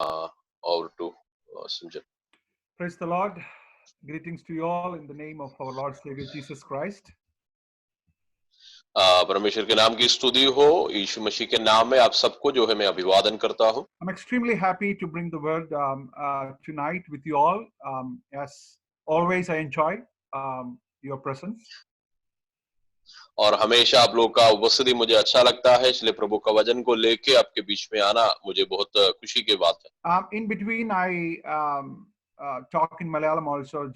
over to Sanjay. Praise the Lord. Greetings to you all in the name of our Lord Savior Jesus Christ. परमेश्वर के नाम की स्तुति हो, यीशु मसीह के नाम में आप सबको जो है मैं अभिवादन करता हूं। I'm extremely happy to bring the word tonight with you all. As always, I enjoy your presence. और हमेशा आप लोगों का उपस्थिति मुझे अच्छा लगता है, इसलिए प्रभु का वचन को लेके आपके बीच में आना मुझे बहुत खुशी की बात है। In between, I talk in Malayalam also.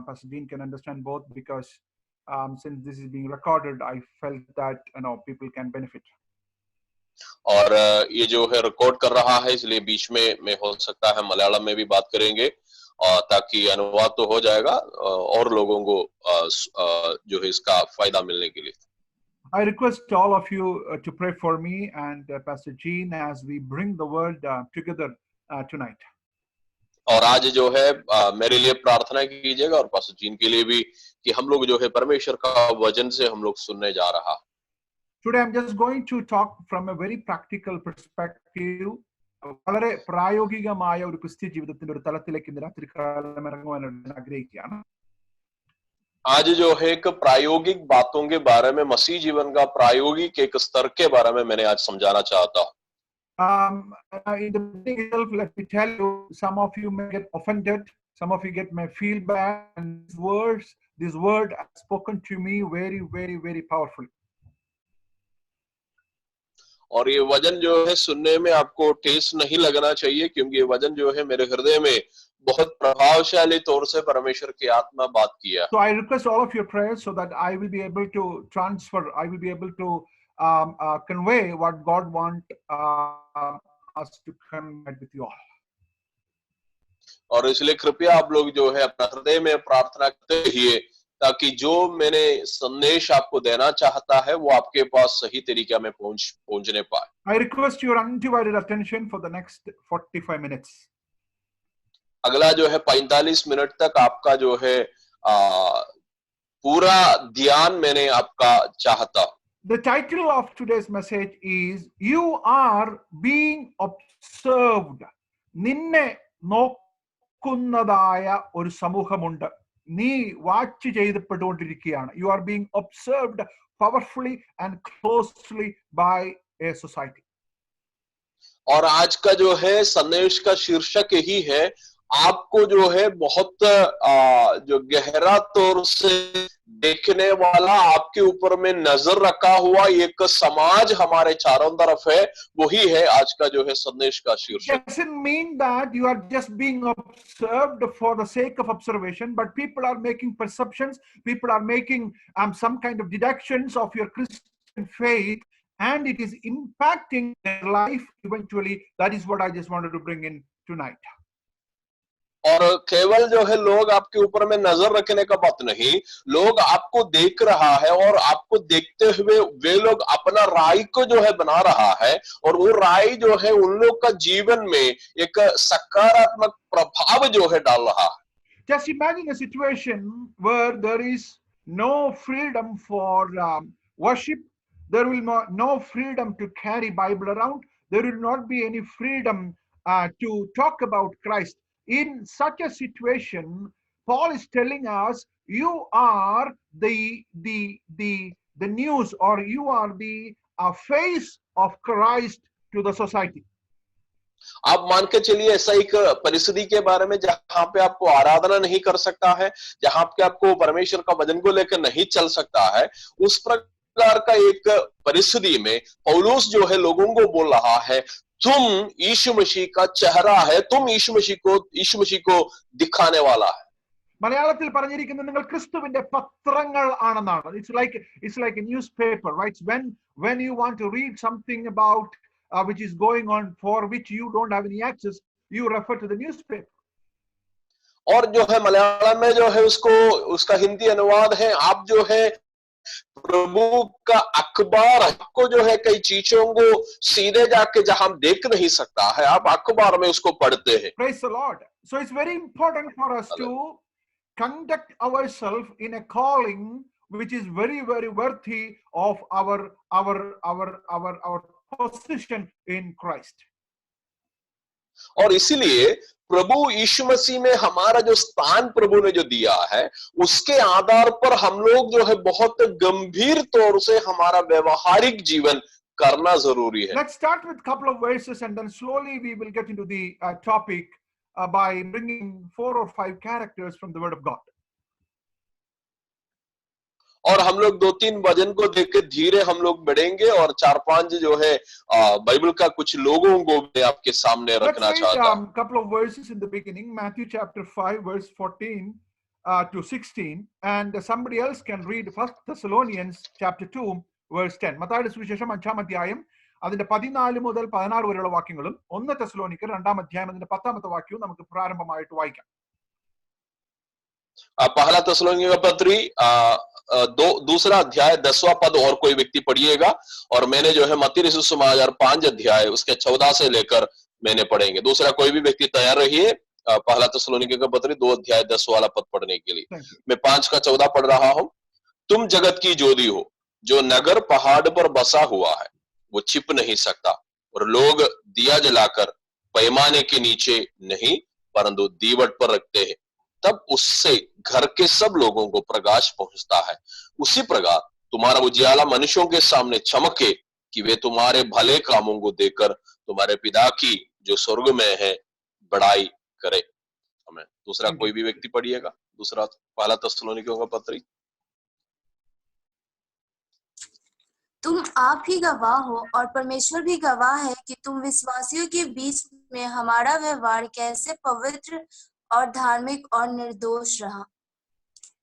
Pastor Jean can understand both because since this is being recorded, I felt that people can benefit. और ये जो है रिकॉर्ड कर रहा है, इसलिए बीच में हो सकता है मलयालम में भी बात करेंगे, ताकि अनुवाद तो हो जाएगा और लोगों को जो है इसका फायदा मिलने के लिए। I request all of you to pray for me and Pastor Jean as we bring the word together tonight. और आज जो है मेरे लिए प्रार्थना कीजिएगा और पास्टर जीन के लिए भी, कि हम लोग जो है परमेश्वर का वचन से हम लोग सुनने जा रहा। Today I'm just going to talk from a very practical perspective. വളരെ പ്രായോഗികമായ ഒരു ക്രിസ്ത്യ ജീവിതത്തിന്റെ ഒരു തലത്തിലേക്ക് ഇന്ന് രാത്രികാലം ഇറങ്ങുവാനായിട്ട് ഞാൻ ആഗ്രഹിക്കുകയാണ്. आज जो है एक प्रायोगिक बातों के बारे में, मसीह जीवन का प्रायोगिक एक स्तर के बारे में मैंने आज समझाना चाहता हूँ। In the beginning itself, let me tell you, some of you may get offended, some of you may feel bad, and this word has spoken to me very, very, very powerfully. और ये वचन जो है सुनने में आपको ठेस नहीं लगना चाहिए, क्योंकि ये वचन जो है मेरे हृदय में बहुत प्रभावशाली तौर से परमेश्वर की आत्मा बात किया। So I request all of your prayers so that I will be able to convey what God wants us to convey with you all. और इसलिए कृपया आप लोग जो है अपना हृदय में प्रार्थना करते रहिए, ताकि जो मैंने संदेश आपको देना चाहता है वो आपके पास सही तरीके में पहुंचने पाए। I request your undivided attention for the next 45 minutes. अगला जो है 45 मिनट तक आपका जो है पूरा ध्यान मैंने आपका चाहता। The title of today's message is You Are Being Observed. നിന്നെ നോക്കുന്നതായ ഒരു സമൂഹമുണ്ട്. നീ watch ചെയ്യപ്പെട്ടുകൊണ്ടിരിക്കുകയാണ്. You are being observed powerfully and closely by a society. और आज का जो है संदेश का शीर्षक यही है, आपको जो है बहुत जो गहरा तौर से देखने वाला, आपके ऊपर में नजर रखा हुआ एक समाज हमारे चारों तरफ है, वही है आज का जो है संदेश का शीर्षक। Doesn't mean that you are just being observed for the sake of observation, but people are making perceptions, people are making some kind of deductions of your Christian faith, and it is impacting their life eventually. That is what I just wanted to bring in tonight. और केवल जो है लोग आपके ऊपर में नजर रखने का बात नहीं, लोग आपको देख रहा है और आपको देखते हुए वे लोग अपना राय को जो है बना रहा है, और वो राय जो है उन लोग का जीवन में एक सकारात्मक प्रभाव जो है डाल रहा है। Just imagine a situation where there is no freedom for worship. There will no freedom to carry Bible around. There will not be any freedom to talk about Christ. In such a situation, Paul is telling us, you are the news, or you are the face of Christ to the society. आप मान के चलिए ऐसा एक परिस्थिति के बारे में जहां पे आपको आराधना नहीं कर सकता है, जहां पे आपको परमेश्वर का वचन को लेकर नहीं चल सकता है, उस प्रकार का एक परिस्थिति में पौलुस जो है लोगों को बोल रहा है, तुम यीशु मसीह का चेहरा है, तुम यीशु मसीह को दिखाने वाला है। മലയാളത്തിൽ പറഞ്ഞിരിക്കുന്നത് നിങ്ങൾ ക്രിസ്തുവിന്റെ പത്രങ്ങൾ ആണെന്നാണ്. It's like a newspaper, right? When you want to read something about which is going on, for which you don't have any access, you refer to the newspaper. और जो है मलयालम में जो है उसका हिंदी अनुवाद है, आप जो है प्रभु का अखबार, आपको जो है कई चीजों को सीधे जाके जहां हम देख नहीं सकता है, आप अखबार में उसको पढ़ते हैं। Praise the Lord. So it's very important for us to conduct ourselves in a calling which is very, very worthy of our position in Christ. और इसीलिए प्रभु यीशु मसीह में हमारा जो स्थान प्रभु ने जो दिया है, उसके आधार पर हम लोग जो है बहुत गंभीर तौर से हमारा व्यवहारिक जीवन करना जरूरी है। Let's start with a couple of verses and then slowly we will get into the topic by bringing 4 or 5 characters from the Word of God. और हम लोग 2-3 वचन को देख के धीरे हम लोग बढ़ेंगे और 4-5 जो है बाइबल का कुछ लोगों को मैं आपके सामने रखना चाहता हूं। Let's read a couple of verses in the beginning, Matthew chapter 5 verse 14 to 16, and somebody else can read 1 Thessalonians chapter 2 verse 10. മത്തായിയുടെ സുവിശേഷം 5-ാം അധ്യായം അതിന്റെ 14 മുതൽ 16 വരെയുള്ള വാക്യങ്ങളും 1 തെസ്സലോനിക്കർ 2-ാം അധ്യായം അതിന്റെ 10-ാമത്തെ വാക്യവും നമുക്ക് പ്രാരംഭമായിട്ട് വായിക്കാം. पहला तेसलोनिके का पत्री दूसरा अध्याय 10वां पद और कोई व्यक्ति पढ़िएगा, और मैंने जो है मत्ती रसूल समाचार 5 अध्याय उसके 14 से लेकर मैंने पढ़ेंगे। दूसरा कोई भी व्यक्ति तैयार रहिए, पहला तेसलोनिके का पत्री 2 अध्याय 10 वाला पद पढ़ने के लिए। मैं 5 का 14 पढ़ रहा हूं। तुम जगत की ज्योति हो, जो नगर पहाड़ पर बसा हुआ है वो छिप नहीं सकता, और लोग दिया जलाकर पैमाने के नीचे नहीं परंतु दीवट पर रखते हैं, तब उससे घर के सब लोगों को प्रकाश पहुंचता है। उसी प्रकार तुम्हारा उजियाला मनुष्यों के सामने चमके कि वे तुम्हारे भले कामों को देखकर तुम्हारे पिता की जो स्वर्ग में है बड़ाई करे। हमें दूसरा कोई भी व्यक्ति पढ़िएगा, दूसरा पहला तेसलोनिकियों का पत्री। तुम आप ही गवाह हो और परमेश्वर भी गवाह है कि तुम विश्वासियों के बीच में हमारा व्यवहार कैसे पवित्र और धार्मिक और निर्दोष रहा।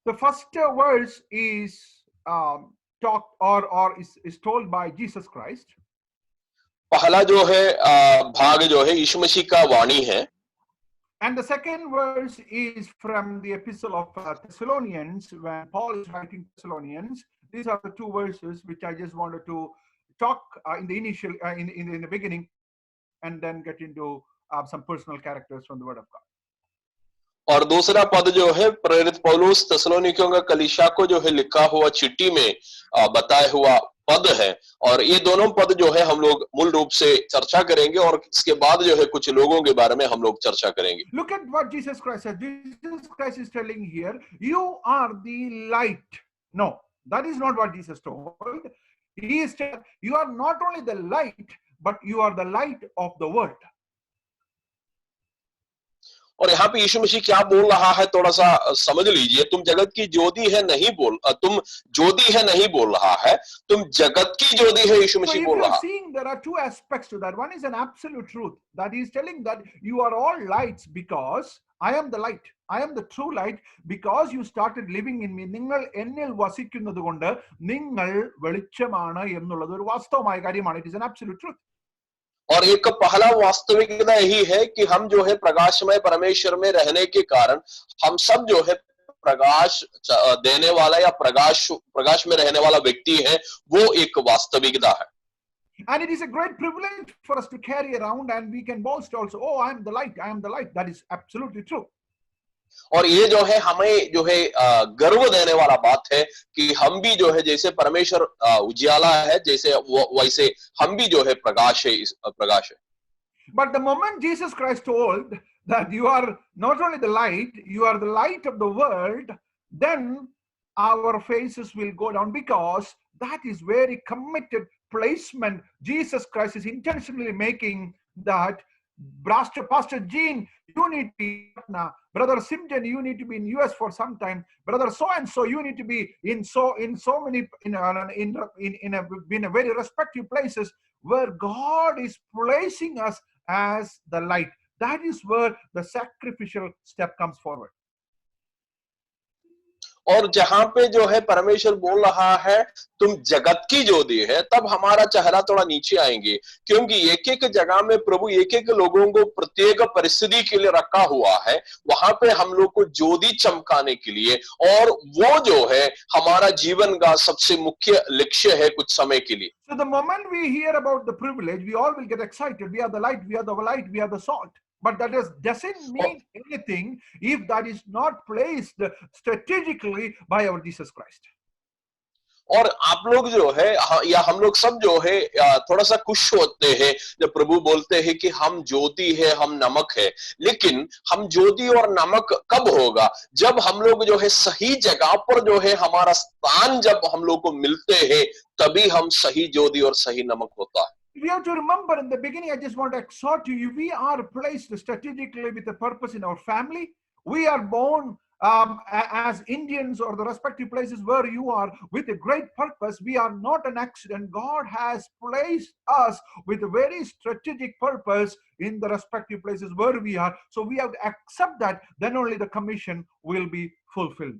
The first verse is talked or is told by Jesus Christ. पहला जो है भाग जो है यीशु मसीह का वाणी है। And the second verse is from the epistle of Thessalonians, when Paul is writing Thessalonians. These are the two verses which I just wanted to talk in the initial in the beginning, and then get into some personal characters from the Word of God. और दूसरा पद जो है प्रेरित पौलुस तेसलोनिकियों का कलीसिया को जो है लिखा हुआ चिट्ठी में बताया हुआ पद है, और ये दोनों पद जो है हम लोग मूल रूप से चर्चा करेंगे, और इसके बाद जो है कुछ लोगों के बारे में हम लोग चर्चा करेंगे। Look at what Jesus Christ says. Jesus Christ is telling here, you are the light. No, that is not what Jesus told. He is telling, you are not only the light, but you are the light of the world. और यहाँ पे यीशु मसीह क्या बोल रहा है थोड़ा सा समझ लीजिए। तुम जगत की ज्योति है नहीं बोल, तुम ज्योति है नहीं बोल रहा है, तुम जगत की ज्योति है यीशु मसीह बोल रहा है। Seeing there are two aspects to that. One is an absolute truth, that he is telling that you are all lights because I am the light. I am the true light because you started living in me. നിങ്ങൾ എന്നിൽ വസിക്കുന്നത് കൊണ്ട് നിങ്ങൾ വെളിച്ചമാണ് എന്നുള്ളത് ഒരു വാസ്തവമായ കാര്യമാണ്. It is an absolute truth. और एक पहला वास्तविकता यही है कि हम जो है प्रकाशमय परमेश्वर में रहने के कारण हम सब जो है प्रकाश देने वाला या प्रकाश में रहने वाला व्यक्ति है, वो एक वास्तविकता है। And it is a great privilege for us to carry around, and we can boast also, oh, I am the light, I am the light. That is absolutely true. और ये जो है हमें जो है गर्व देने वाला बात है कि हम भी जो है जैसे परमेश्वर उजियाला है, जैसे वैसे हम भी जो है प्रकाश है। But the moment Jesus Christ told that you are not only the light, you are the light of the world, then our faces will go down, because that is very committed placement Jesus Christ is intentionally making. That Pastor Gene, you need to be now. Brother Simjan, you need to be in US for some time. Brother so and so, you need to be in so many in a very respective places where God is placing us as the light. That is where the sacrificial step comes forward. और जहां पे जो है परमेश्वर बोल रहा है तुम जगत की ज्योति है, तब हमारा चेहरा थोड़ा नीचे आएंगे, क्योंकि एक एक जगह में प्रभु एक एक लोगों को प्रत्येक परिस्थिति के लिए रखा हुआ है, वहां पे हम लोग को ज्योति चमकाने के लिए, और वो जो है हमारा जीवन का सबसे मुख्य लक्ष्य है कुछ समय के लिए। So the moment we hear about the privilege, we all will get excited. We are the light, we are the light, we are the salt. But that doesn't mean anything if that is not placed strategically by our Jesus Christ. और आप लोग जो है या हम लोग सब जो है थोड़ा सा खुश होते हैं जब प्रभु बोलते हैं कि हम ज्योति है, हम नमक है। लेकिन हम ज्योति और नमक कब होगा? जब हम लोग जो है सही जगह पर जो है हमारा स्थान जब हम लोग को मिलते हैं, तभी हम सही ज्योति और सही नमक होता है। We have to remember in the beginning, I just want to exhort you, we are placed strategically with a purpose in our family. We are born as Indians or the respective places where you are with a great purpose. We are not an accident. God has placed us with a very strategic purpose in the respective places where we are. So we have to accept that, then only the commission will be fulfilled.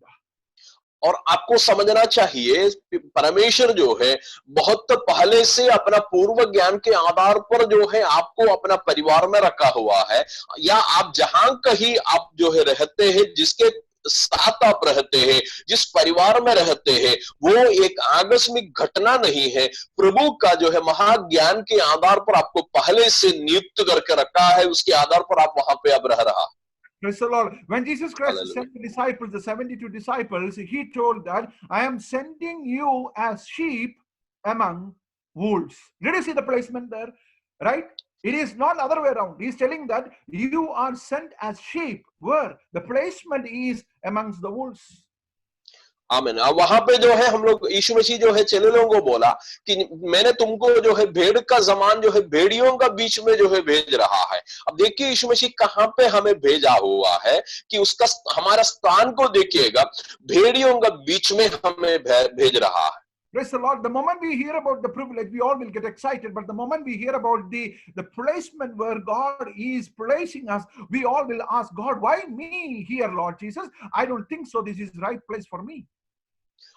और आपको समझना चाहिए परमेश्वर जो है बहुत पहले से अपना पूर्व ज्ञान के आधार पर जो है आपको अपना परिवार में रखा हुआ है, या आप जहां कहीं आप जो है रहते हैं, जिसके साथ आप रहते हैं, जिस परिवार में रहते हैं, वो एक आकस्मिक घटना नहीं है। प्रभु का जो है महाज्ञान के आधार पर आपको पहले से नियुक्त करके रखा है, उसके आधार पर आप वहां पे अब रह रहा। Praise the Lord. When Jesus Christ Hallelujah. sent the disciples, the 72 disciples, he told that I am sending you as sheep among wolves. Did you see the placement there? Right? It is not other way around. He's telling that you are sent as sheep. Where? The placement is amongst the wolves. आमीन। अब वहां पे जो है हम लोग यीशु मसीह जो है चेलों को बोला कि मैंने तुमको जो है भेड़ का समान जो है भेड़ियों का बीच में जो है भेज रहा है। अब देखिए यीशु मसीह कहां पे हमें भेजा हुआ है कि उसका हमारा स्थान को देखिएगा, भेड़ियों का बीच में हमें भेज रहा है। Praise the Lord. The moment we hear about the privilege, we all will get excited. But the moment we hear about the placement where God is placing us, we all will ask God, why me here, Lord Jesus? I don't think so. This is the right place for me.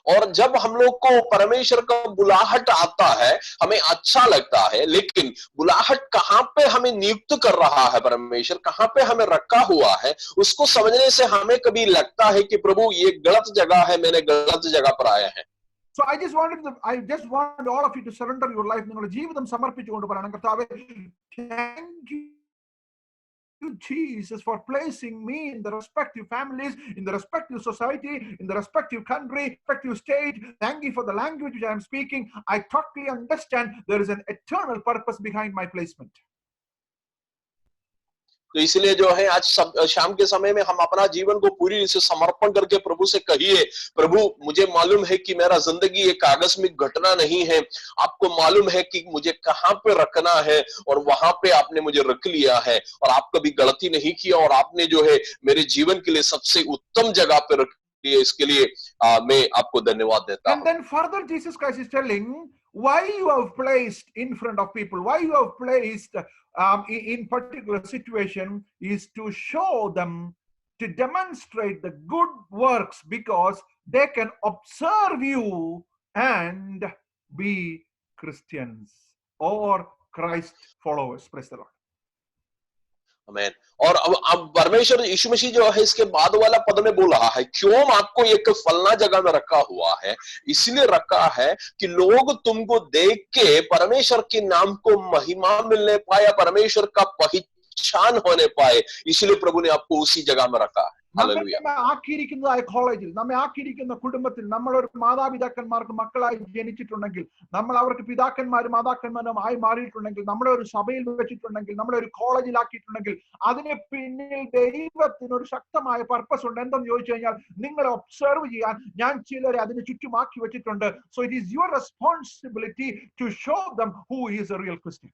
और जब हम लोग को परमेश्वर का बुलाहट आता है, हमें अच्छा लगता है, लेकिन बुलाहट कहां पे हमें नियुक्त कर रहा है, परमेश्वर कहां पे हमें रखा हुआ है, उसको समझने से हमें कभी लगता है कि प्रभु ये गलत जगह है, मैंने गलत जगह पर आया है। So I just want all of you to surrender your life. നിങ്ങളുടെ ജീവിതം സമർപ്പിച്ചുകൊണ്ട് പറയണം, കർത്താവേ, thank you Jesus for placing me in the respective families, in the respective society, in the respective country, respective state. Thank you for the language which I am speaking. I totally understand there is an eternal purpose behind my placement. तो इसलिए जो है आज शाम के समय में हम अपना जीवन को पूरी से समर्पण करके प्रभु से कहिए, प्रभु मुझे मालूम है कि मेरा जिंदगी एक आकस्मिक घटना नहीं है, आपको मालूम है कि मुझे कहां पे रखना है और वहां पे आपने मुझे रख लिया है, और आप कभी गलती नहीं किया, और आपने जो है मेरे जीवन के लिए सबसे उत्तम जगह पे रख लिया। इसके लिए मैं आपको धन्यवाद देता हूं। And then further Jesus Christ is telling why you have placed in front of people, why you have placed in particular situation is to show them, to demonstrate the good works, because they can observe you and be Christians or Christ followers. Praise the Lord. आमीन। और अब परमेश्वर यीशु मसीह जो है इसके बाद वाला पद में बोल रहा है, क्यों आपको एक फलना जगह में रखा हुआ है, इसलिए रखा है कि लोग तुमको देख के परमेश्वर के नाम को महिमा मिलने पाए, परमेश्वर का पहचान होने पाए, इसलिए प्रभु ने आपको उसी जगह में रखा है। നമ്മെ ആക്കിയിരിക്കുന്നതായ കോളേജിൽ, നമ്മെ ആക്കിയിരിക്കുന്ന കുടുംബത്തിൽ, നമ്മളൊരു മാതാപിതാക്കന്മാർക്ക് മക്കളായി ജനിച്ചിട്ടുണ്ടെങ്കിൽ, നമ്മൾ അവർക്ക് പിതാക്കന്മാരും മാതാക്കന്മാരും ആയി മാറിയിട്ടുണ്ടെങ്കിൽ, നമ്മളെ ഒരു സഭയിൽ വെച്ചിട്ടുണ്ടെങ്കിൽ, നമ്മളെ ഒരു കോളേജിലാക്കിയിട്ടുണ്ടെങ്കിൽ, അതിന് പിന്നിൽ ദൈവത്തിന് ഒരു ശക്തമായ പർപ്പസ് ഉണ്ട്. എന്തെന്ന് ചോദിച്ചു കഴിഞ്ഞാൽ, നിങ്ങളെ ഒബ്സർവ് ചെയ്യാൻ ഞാൻ ചിലരെ അതിന് ചുറ്റുമാക്കി വെച്ചിട്ടുണ്ട്. So it is your responsibility to show them who is a real Christian.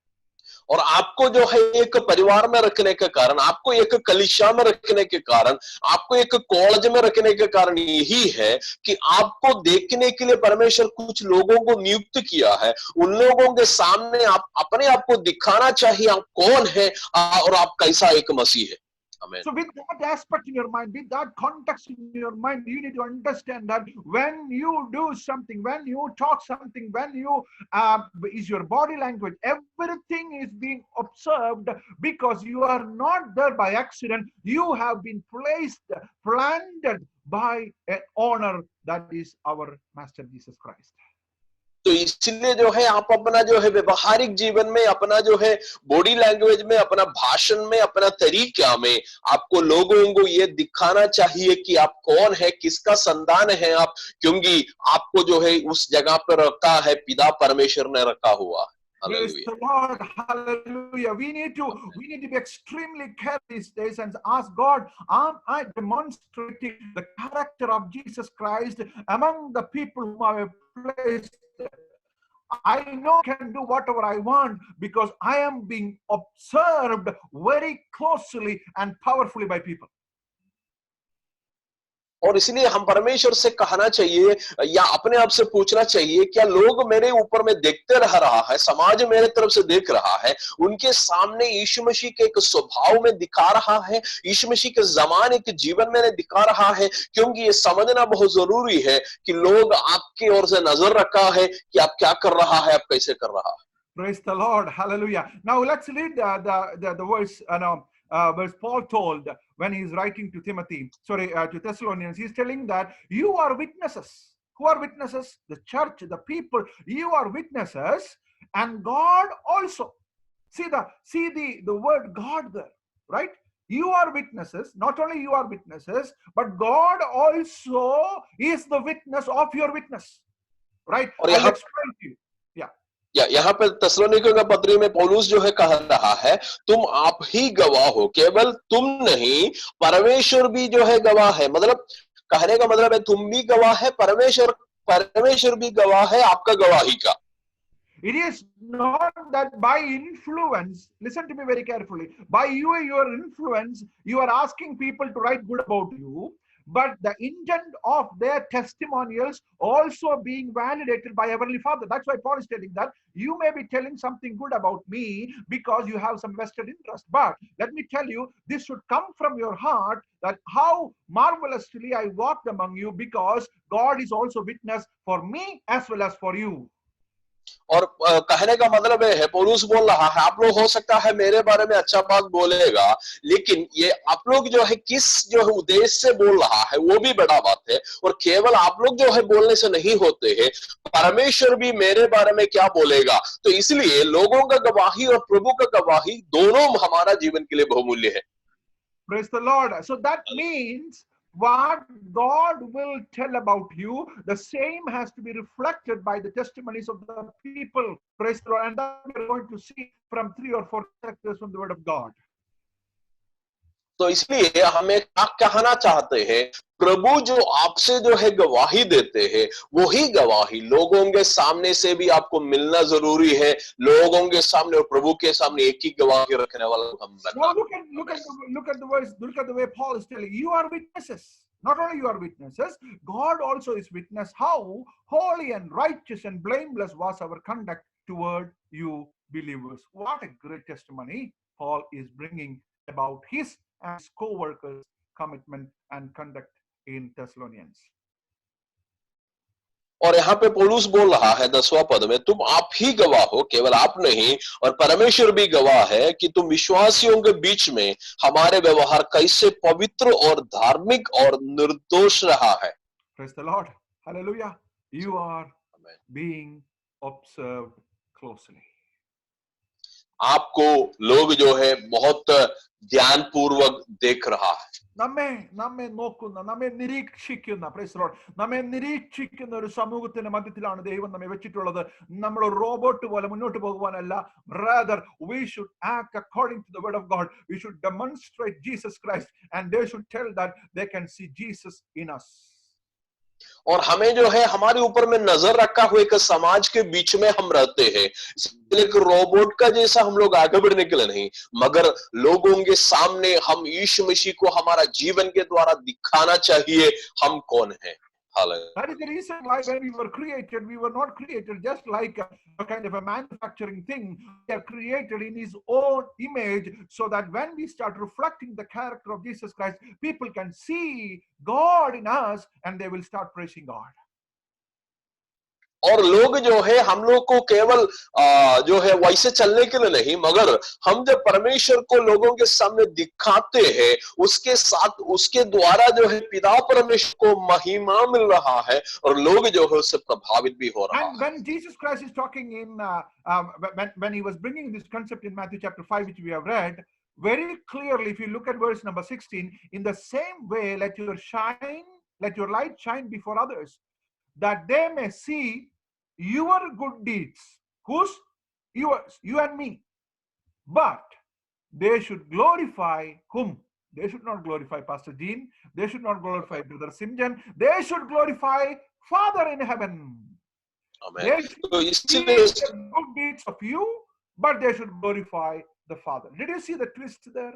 और आपको जो है एक परिवार में रखने के कारण, आपको एक कलीसिया में रखने के कारण, आपको एक कॉलेज में रखने के कारण यही है कि आपको देखने के लिए परमेश्वर कुछ लोगों को नियुक्त किया है। उन लोगों के सामने आप अपने आप को दिखाना चाहिए, आप कौन है और आप कैसा एक मसीह है। Amen. So with that aspect in your mind, with that context in your mind, you need to understand that when you do something, when you talk something, when you is your body language, everything is being observed, because you are not there by accident. You have been planted by an honor, that is our Master Jesus Christ. तो इसलिए जो है आप अपना जो है व्यवहारिक जीवन में, अपना जो है बॉडी लैंग्वेज में, अपना भाषण में, अपना तरीका में आपको लोगों को ये दिखाना चाहिए कि आप कौन है, किसका संतान है आप, क्योंकि आपको जो है उस जगह पर रखा है पिता परमेश्वर ने रखा हुआ है। Praise hallelujah. the Lord. Hallelujah. We need to be extremely careful these days and ask God, am I demonstrating the character of Jesus Christ among the people whom I have placed? I know I can do whatever I want because I am being observed very closely and powerfully by people. और इसलिए हम परमेश्वर से कहना चाहिए या अपने आप से पूछना चाहिए, क्या लोग मेरे ऊपर में देखते रह रहा है, समाज मेरे तरफ से देख रहा है, उनके सामने यीशु मसीह के एक स्वभाव में दिखा रहा है, यीशु मसीह के ज़माने के जीवन में दिखा रहा है, क्योंकि ये समझना बहुत जरूरी है कि लोग आपकी ओर से नजर रखा है कि आप क्या कर रहा है, आप कैसे कर रहा है। Praise the Lord. Hallelujah. Now let's read the verse. Verse Paul told when he's writing to to Thessalonians, he's telling that you are witnesses. Who are witnesses? The church, the people. You are witnesses, and God also. See the word God there, right? You are witnesses. Not only you are witnesses, but God also is the witness of your witness, right? I'll explain to you. यहाँ पे थिस्सलुनीकियों के पत्री में पौलुस जो है कह रहा है, तुम आप ही गवाह हो, केवल तुम नहीं परमेश्वर भी जो है गवाह है। मतलब कहने का मतलब है तुम भी गवाह है, परमेश्वर भी गवाह है आपका गवाही का। It is not that by influence, listen to me very carefully, by your influence, you are asking people to write good about you, but the intent of their testimonials also being validated by Heavenly Father. That's why Paul is telling that you may be telling something good about me because you have some vested interest. But let me tell you, this should come from your heart, that how marvelously I walked among you, because God is also witness for me as well as for you. और कहने का मतलब है, पौलुस बोल रहा है, आप लोग हो सकता है मेरे बारे में अच्छा बात बोलेगा, लेकिन ये आप लोग जो है किस जो है उद्देश्य से बोल रहा है वो भी बड़ा बात है। और केवल आप लोग जो है बोलने से नहीं होते हैं, परमेश्वर भी मेरे बारे में क्या बोलेगा। तो इसलिए लोगों का गवाही और प्रभु का गवाही दोनों हमारा जीवन के लिए बहुमूल्य है। Praise the Lord. So that means what God will tell about you, the same has to be reflected by the testimonies of the people. Praise the Lord. And that we're going to see from 3 or 4 chapters from the Word of God. तो इसलिए हमें क्या कहना चाहते हैं, प्रभु जो आपसे जो है गवाही देते हैं, वही गवाही लोगों के सामने से भी आपको मिलना जरूरी है। लोगों के सामने और प्रभु के सामने एक ही गवाही रखने वाला हम बनना। Look at the words, look at the way Paul is telling you are witnesses. Not only you are witnesses, God also is witness how holy and righteous and blameless was our conduct toward you believers. What a great testimony Paul is bringing about his and his co-workers' commitment and conduct in Thessalonians. और यहाँ पे पौलुस बोल रहा है 10वां पद में, तुम आप ही गवाह हो, केवल आप नहीं, और परमेश्वर भी गवाह है कि तुम विश्वासियों के बीच में हमारे व्यवहार कैसे पवित्र और धार्मिक और निर्दोष रहा है। Praise the Lord. Hallelujah. You are being observed closely. आपको लोग जो है बहुत ധ്യാനപൂർവ്വം देख रहा है। നമ്മെ നോക്കുന്ന, നമ്മെ നിരീക്ഷിക്കുന്ന, പ്രൈസ് ദി ലോർഡ്, നമ്മെ നിരീക്ഷിക്കുന്ന ഒരു സമൂഹത്തിന്റെ മധ്യത്തിലാണ് ദൈവം നമ്മെ വെച്ചിട്ടുള്ളത്. നമ്മൾ ഒരു റോബോട്ട് പോലെ മുന്നോട്ട് പോകുവാനല്ല. Rather, we should act according to the word of God. We should demonstrate Jesus Christ, and they should tell that they can see Jesus in us. और हमें जो है हमारे ऊपर में नजर रखा हुए एक समाज के बीच में हम रहते हैं, एक रोबोट का जैसा हम लोग आगे बढ़ने के लिए नहीं, मगर लोगों के सामने हम यीशु मसीह को हमारा जीवन के द्वारा दिखाना चाहिए हम कौन हैं। That is the reason why when we were created, we were not created just like a kind of a manufacturing thing. We are created in his own image, so that when we start reflecting the character of Jesus Christ, people can see God in us and they will start praising God. और लोग जो है हम लोग को केवल जो है वैसे चलने के लिए नहीं, मगर हम जब परमेश्वर को लोगों के सामने दिखाते हैं, उसके साथ उसके द्वारा जो है पिता परमेश्वर को महिमा मिल रहा है और लोग जो है उससे प्रभावित भी हो रहा And है। when Jesus Christ is talking in, when he was bringing this concept in Matthew chapter 5, which we have read, very clearly, if you look at verse number 16, in the same way, let your light shine before others, that they may see your good deeds. Whose? Yours, you and me. But they should glorify whom? They should not glorify Pastor Dean. They should not glorify Brother Simjan. They should glorify Father in heaven. आमीन। They should तो see इसलिए the good deeds of you, but they should glorify the Father. Did you see the twist there?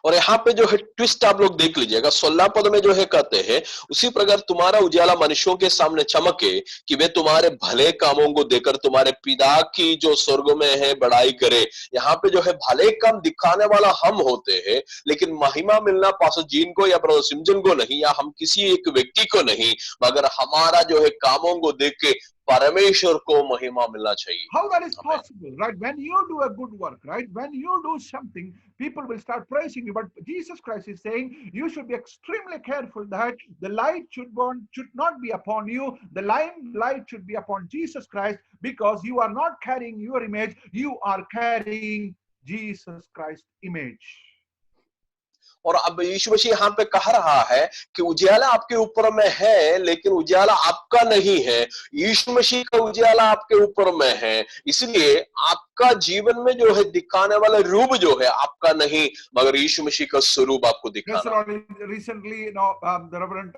और यहाँ पे जो है twist आप लोग देख लीजिएगा, 16 पद में जो है कहते हैं, उसी प्रकार तुम्हारा उजाला मनुष्यों के सामने चमके कि वे तुम्हारे भले कामों को देकर तुम्हारे पिता की जो स्वर्ग में है बड़ाई करे। यहाँ पे जो है भले काम दिखाने वाला हम होते हैं, लेकिन महिमा मिलना पास्टर जीन को या ब्रदर सिमजन को नहीं, या हम किसी एक व्यक्ति को नहीं, मगर हमारा जो है कामों को देख के परमेश्वर को महिमा मिलना चाहिए। How that is possible, right? When you do a good work, right? When you do something, people will start praising you. But Jesus Christ is saying you should be extremely careful that the light should not be upon you. The light should be upon Jesus Christ, because you are not carrying your image, you are carrying Jesus Christ's image. और अब यीशु मसीह यहाँ पे कह रहा है कि उजाला आपके ऊपर में है, लेकिन उजाला आपका नहीं है, यीशु मसीह का उजाला आपके ऊपर में है। इसलिए आपका जीवन में जो है दिखाने वाला रूप जो है आपका नहीं, मगर यीशु मसीह का स्वरूप आपको दिखाना। Recently, the Reverend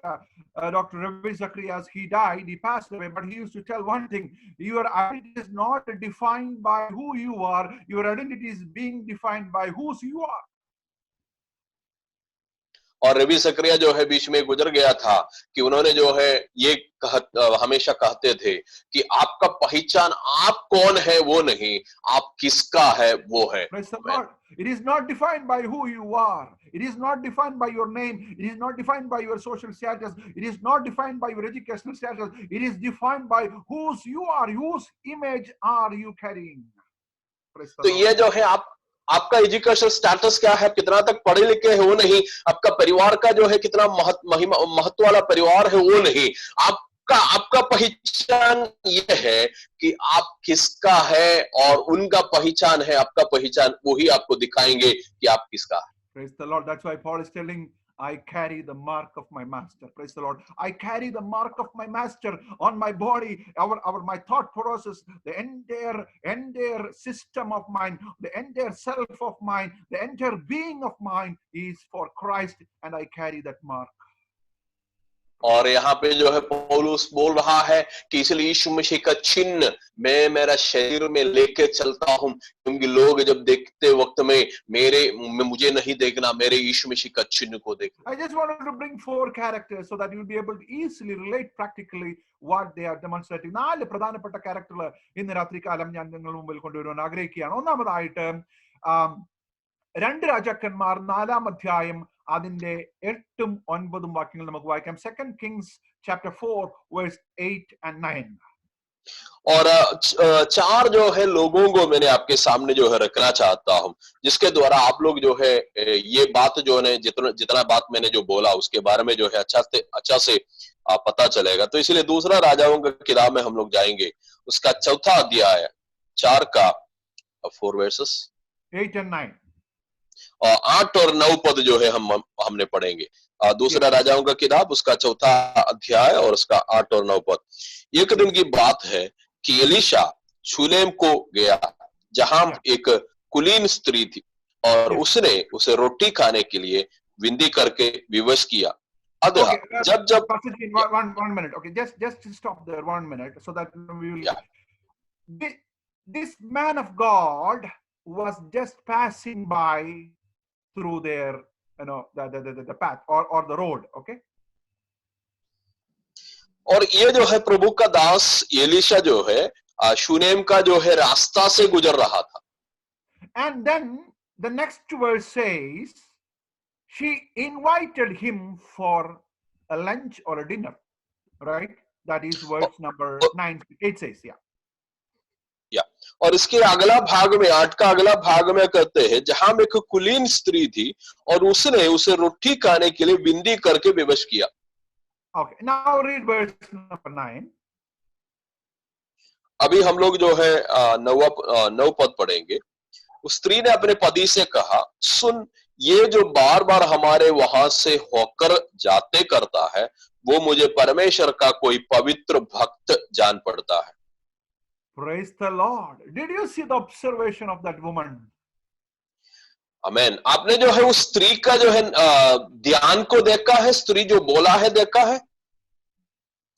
Dr. Ravi Zacharias, he died, he passed away, but he used to tell one thing: your identity is not defined by who you are, your identity is being defined by whose you are. और रवि सकरिया जो है बीच में गुजर गया था कि उन्होंने जो है ये हमेशा कहते थे कि आपका पहचान आप कौन है वो नहीं, आप किसका है वो है। Praise the Lord. It is not defined by who you are. It is not defined by your name. It is not defined by your social status. It is not defined by your educational status. It is defined by whose you are, whose image are you carrying. Praise the तो Lord. ये जो है आपका education status क्या है, कितना तक पढ़े लिखे है वो नहीं, आपका परिवार का जो है कितना महत्व वाला परिवार है वो नहीं, आपका पहचान ये है कि आप किसका है, और उनका पहचान है आपका पहचान, वही आपको दिखाएंगे कि आप किसका है। Praise the Lord. That's why Paul is telling, I carry the mark of my master. Praise the Lord. I carry the mark of my master on my body, my thought process, the entire system of mine, the entire self of mine, the entire being of mine is for Christ, and I carry that mark. और यहाँ पे जो है पौलुस बोल रहा है कि इसलिए यीशु मसीह का चिन्ह मैं मेरा शरीर में लेके चलता हूँ, क्योंकि लोग जब देखते वक्त में मुझे नहीं देखना, मेरे यीशु मसीह का चिन्ह को देखना। I just wanted to bring 4 characters so that you will be able to easily relate practically what they are demonstrating. 4 പ്രധാനപ്പെട്ട ക്യാരക്ടറുകൾ ഇന്ന് രാത്രികാലം ഞാൻ നിങ്ങളുടെ മുമ്പിൽ കൊണ്ടുവരുവാൻ ആഗ്രഹിക്കുകയാണ്. ഒന്നാമതായിട്ട് 2 രാജാക്കന്മാർ 4-ാം അധ്യായം അതിന്റെ 8ഉം 9ഉം വാക്യങ്ങൾ നമുക്ക് വായിക്കാം. 2 Kings chapter 4 verse 8 and 9. और 4 जो है लोगों को मैंने आपके सामने जो है रखना चाहता हूं, जिसके द्वारा आप लोग जो है ये बात जो है जितना बात मैंने जो बोला उसके बारे में जो है अच्छा से पता चलेगा। तो इसलिए 2 राजाओं की किताब में हम लोग जाएंगे, उसका 4था अध्याय 4 का 4 वर्सेस 8 and 9. 8 और 9 पद जो है हमने पढ़ेंगे। 2 राजाओं का किताब उसका 4था अध्याय और उसका 8 और 9 पद। एक दिन की बात है कि एलीशा शूलेम को गया, जहां एक कुलीन स्त्री थी, और उसने उसे रोटी खाने के लिए विनती करके विवश किया। Okay, जब one minute. Okay, just stop there 1 minute so that we will. Yeah. This man of God was just passing by through their, the path or the road. Okay. और ये जो है प्रभु का दास एलीशा जो है शूनेम का जो है रास्ता से गुजर रहा था। And then the next verse says she invited him for a lunch or a dinner, right? That is verse number 9, 8 says, yeah. या और इसके अगला भाग में 8 का अगला भाग में कहते हैं जहां में एक कुलीन स्त्री थी और उसने उसे रोटी खाने के लिए विनती करके विवश किया. Okay, now read verse number 9. अभी हम लोग जो है 9 पद पढ़ेंगे. उस स्त्री ने अपने पति से कहा, सुन, ये जो बार बार हमारे वहां से होकर जाते करता है वो मुझे परमेश्वर का कोई पवित्र भक्त जान पड़ता है. Praise the Lord. Did you see the observation of that woman? आमेन. आपने जो है उस स्त्री का जो है ध्यान को देखा है, स्त्री जो बोला है देखा है.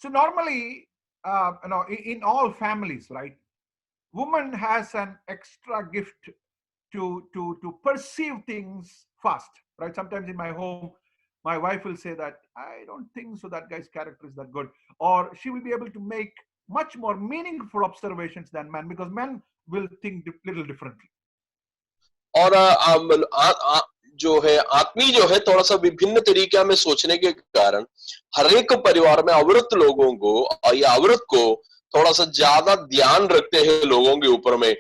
So normally, in all families, right, woman has an extra gift to perceive things fast, right? Sometimes in my home, my wife will say that I don't think so that guy's character is that good, or she will be able to make much more meaningful observations than men, because men will think little differently. और जो है आदमी जो है थोड़ा सा विभिन्न तरीके में सोचने के कारण हर एक परिवार में औरत लोगों को या औरत को थोड़ा सा ज्यादा ध्यान रखते हैं लोगों के ऊपर में.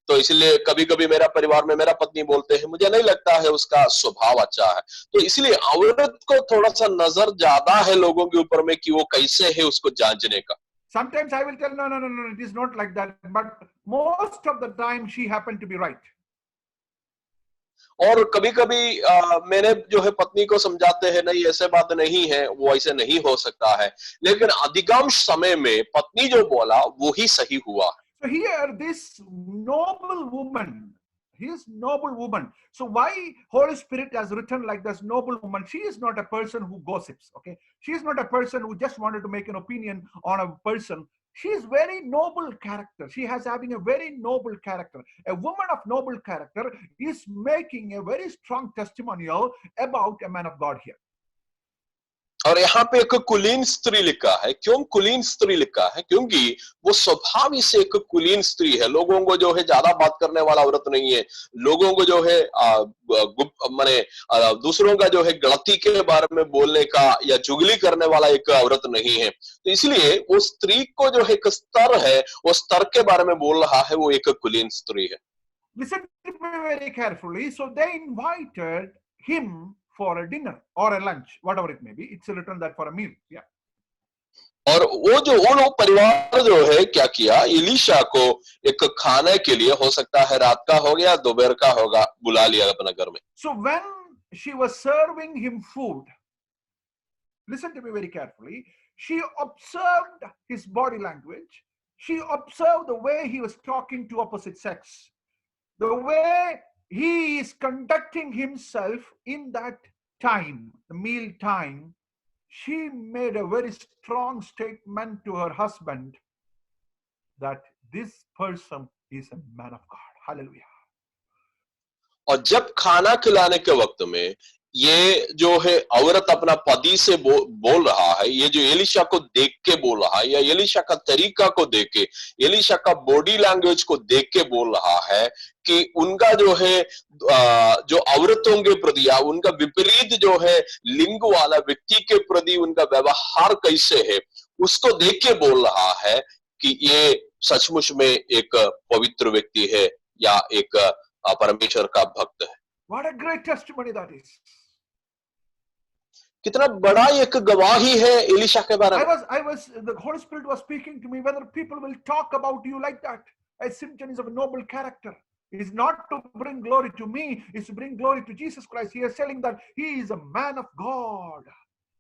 तो इसलिए कभी कभी मेरा परिवार में मेरा पत्नी बोलते हैं मुझे नहीं लगता है उसका स्वभाव अच्छा है. तो इसलिए औरत को थोड़ा सा नजर ज्यादा है लोगों के ऊपर में कि वो कैसे है उसको जांचने का. Sometimes I will tell no, it is not like that, but most of the time she happened to be right. और कभी कभी मैंने जो है पत्नी को समझाते हैं नहीं ऐसे बात नहीं है, वो ऐसे नहीं हो सकता है, लेकिन अधिकांश समय में पत्नी जो बोला वो ही सही हुआ है. So here this noble woman, so why Holy Spirit has written like this noble woman? She is not a person who gossips, okay? She is not a person who just wanted to make an opinion on a person. She is very noble character. She has having a very noble character. A woman of noble character is making a very strong testimonial about a man of God here. और यहाँ पे एक कुलीन स्त्री लिखा है. क्यों कुलीन स्त्री लिखा है? क्योंकि वो स्वभाव से एक कुलीन स्त्री है. लोगों को जो है ज्यादा बात करने वाला औरत नहीं है. लोगों को जो है माने दूसरों का जो है गलती के बारे में बोलने का या चुगली करने वाला एक औरत नहीं है. तो इसलिए वो स्त्री को जो है एक स्तर है, वो स्तर के बारे में बोल रहा है, वो एक कुलीन स्त्री है. Listen to me very carefully. So they invited him for a dinner or a lunch, whatever it may be. It's written that for a meal. Yeah. और वो जो वो लोग परिवार जो है क्या किया, एलीशा को एक खाने के लिए, हो सकता है रात का हो गया दोपहर का होगा, बुला लिया अपने घर में. So when she was serving him food, listen to me very carefully. She observed his body language. She observed the way he was talking to opposite sex, the way he is conducting himself in that time, the meal time. She made a very strong statement to her husband that this person is a man of God. Hallelujah. और जब खाना खिलाने के वक्त में ये जो है औरत अपना पति से बोल रहा है, ये जो एलीशा को देख के बोल रहा है या एलीशा का तरीका को देख के, एलीशा का बॉडी लैंग्वेज को देख के बोल रहा है कि उनका जो है जो औरतों के प्रति या उनका विपरीत जो है लिंग वाला व्यक्ति के प्रति उनका व्यवहार कैसे है, उसको देख के बोल रहा है कि ये सचमुच में एक पवित्र व्यक्ति है या एक परमेश्वर का भक्त है. What a great testimony that is. कितना बड़ा एक गवाही है एलीशा के बारे में. The Holy Spirit was speaking to me whether people will talk about you like that. As Simpson is of a noble character. It is not to bring glory to me, it's to bring glory to Jesus Christ. He is telling that he is a man of God.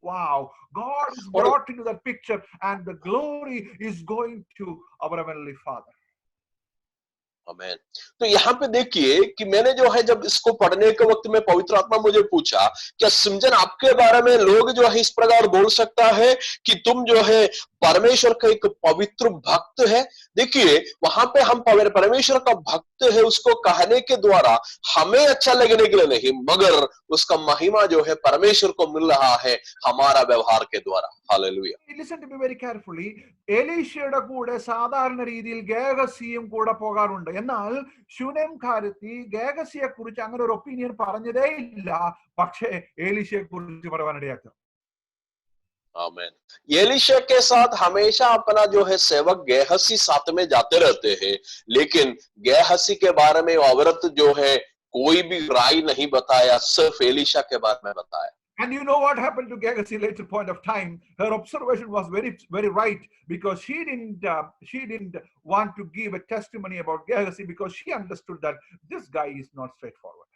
Wow. God is brought into that picture and the glory is going to our Heavenly Father. आमेन. तो यहाँ पे देखिए कि मैंने जो है जब इसको पढ़ने के वक्त में पवित्र आत्मा मुझे पूछा क्या सिमजन आपके बारे में लोग जो है इस प्रकार बोल सकता है कि तुम जो है परमेश्वर का एक पवित्र भक्त है. देखिए वहां पे हम परमेश्वर का भक्त है उसको कहने के द्वारा हमें अच्छा लगने के लिए नहीं, मगर उसका महिमा जो है परमेश्वर को मिल रहा है हमारा व्यवहार के द्वारा. Hallelujah. Listen to me very carefully. എലീശയുടെ കൂടെ സാധാരണ രീതിയിൽ ഗേഹസിയും കൂടെ പോകാറുണ്ട്. എന്നാൽ ശൂനേം കാരത്തി ഗേഹസിയെ കുറിച്ച് അങ്ങനെ ഒരു ഒപ്പീനിയൻ പറഞ്ഞതേ ഇല്ല. പക്ഷേ എലീശയെ കുറിച്ച് പറയാനിടയാക്കും. आमीन। एलीशा के साथ हमेशा अपना जो है सेवक गेहसी साथ में जाते रहते हैं, लेकिन गेहसी के बारे में वो औरत जो है कोई भी राय नहीं बताया, सिर्फ एलीशा के बारे में बताया। And you know what happened to Gehazi later point of time? Her observation was very right, because she didn't want to give a testimony about Gehazi, because she understood that this guy is not straightforward.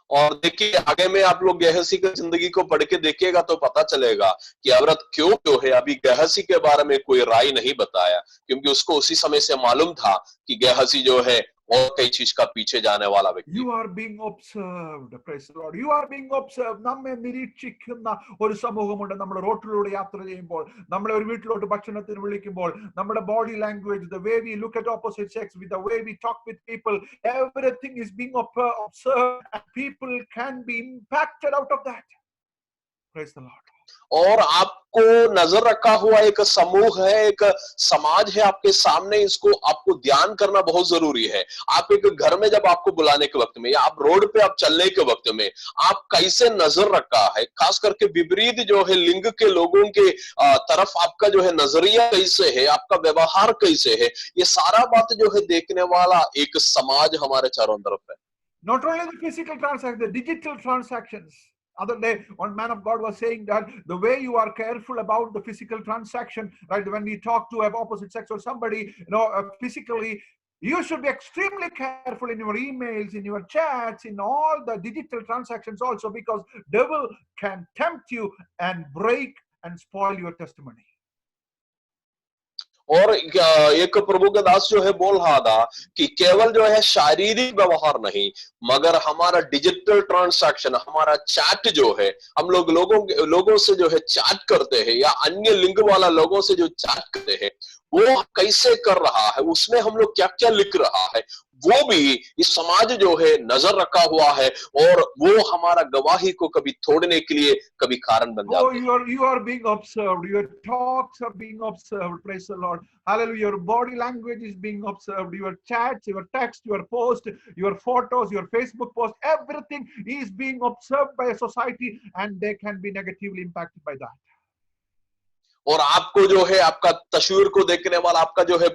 और देखिए आगे में आप लोग गेहसी की जिंदगी को पढ़ के देखिएगा तो पता चलेगा कि औरत क्यों जो है अभी गेहसी के बारे में कोई राय नहीं बताया, क्योंकि उसको उसी समय से मालूम था कि गेहसी जो है और कई चीज का पीछे जाने वाला व्यक्ति। You are being observed, praise the Lord. You are being observed. നമ്മെ നിരീക്ഷിക്കുന്ന ഒരു സമൂഹമുണ്ട്. നമ്മൾ റോട്ടിലൂടെ യാത്ര ചെയ്യുമ്പോൾ, നമ്മളെ ഒരു വീട്ടിലോട്ട് ഭക്ഷണത്തിന് വിളിക്കുമ്പോൾ, നമ്മുടെ body language, the way we look at opposite sex, with the way we talk with people, everything is being observed, and people can be impacted out of that. Praise the Lord. और आपको नजर रखा हुआ एक समूह है, एक समाज है आपके सामने, इसको आपको ध्यान करना बहुत जरूरी है। आप एक घर में जब आपको बुलाने के वक्त में या आप रोड पे आप चलने के वक्त में आप कैसे नजर रखा है, खास करके विपरीत जो है लिंग के लोगों के तरफ आपका जो है नजरिया कैसे है, आपका व्यवहार कैसे है, ये सारा बात जो है देखने वाला एक समाज हमारे चारों तरफ है। Not only the physical transactions, the digital transactions. Other day, one man of God was saying that the way you are careful about the physical transaction, right? When we talk to an opposite sex or somebody, physically, you should be extremely careful in your emails, in your chats, in all the digital transactions also, because devil can tempt you and break and spoil your testimony. और एक प्रभु का दास जो है बोल रहा था कि केवल जो है शारीरिक व्यवहार नहीं, मगर हमारा डिजिटल ट्रांजैक्शन, हमारा चैट जो है, हम लोगों से जो है चैट करते हैं या अन्य लिंग वाला लोगों से जो चैट करते हैं, वो कैसे कर रहा है, उसमें हम लोग क्या क्या लिख रहा है, वो भी इस समाज जो है नजर रखा हुआ है, और वो हमारा गवाही को कभी तोड़ने के लिए कभी कारण बन जाता है। You are being observed. Your talks are being observed. Praise the Lord. Hallelujah. Your body language is being observed. Your chats, your text, your post, your photos, your Facebook post, everything is being observed by a society, and they can be negatively impacted by that. और आपको जो है आपका तस्वीर को देखने वाला, आपका जो है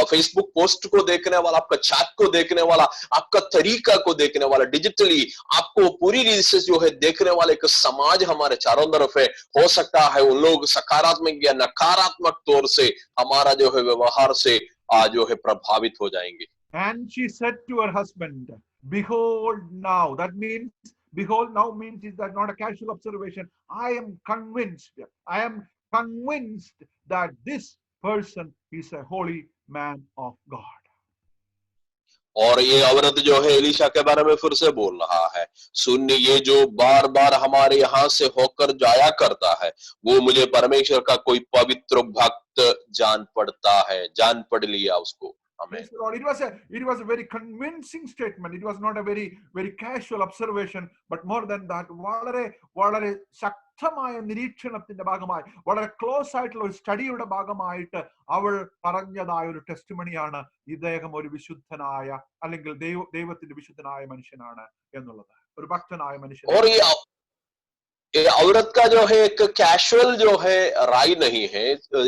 फेसबुक पोस्ट को देखने वाला, आपका चैट को देखने वाला, आपका तरीका को देखने वाला, डिजिटली आपको पूरी रीति से जो है देखने वाले एक समाज हमारे चारों तरफ है। हो सकता है उन लोग सकारात्मक या नकारात्मक तौर से हमारा जो है व्यवहार से जो है प्रभावित हो जाएंगे। And she said to her husband, behold now. That means, behold now means is that not a casual observation. I am convinced that this person is a holy man of God. और ये औरत जो है Elisha के बारे में फिर से बोल रहा है, सुनिए, ये जो बार बार हमारे यहाँ से होकर जाया करता है, वो मुझे परमेश्वर का कोई पवित्र भक्त जान पड़ लिया उसको। Amen. It was a very convincing statement. It was not a very casual observation, but more than that, വളരെ ശക്തമായ നിരീക്ഷണത്തിന്റെ ഭാഗമായി, വളരെ ക്ലോസ് ആയിട്ടുള്ള ഒരു സ്റ്റഡിയുടെ ഭാഗമായിട്ട് അവൾ പറഞ്ഞതായ ഒരു ടെസ്റ്റിമണിയാണ് ഇദ്ദേഹം ഒരു വിശുദ്ധനായ, അല്ലെങ്കിൽ ദൈവത്തിന്റെ വിശുദ്ധനായ മനുഷ്യനാണ് എന്നുള്ളത്, ഒരു ഭക്തനായ മനുഷ്യൻ। औरत का जो है एक कैजुअल जो है राय नहीं है,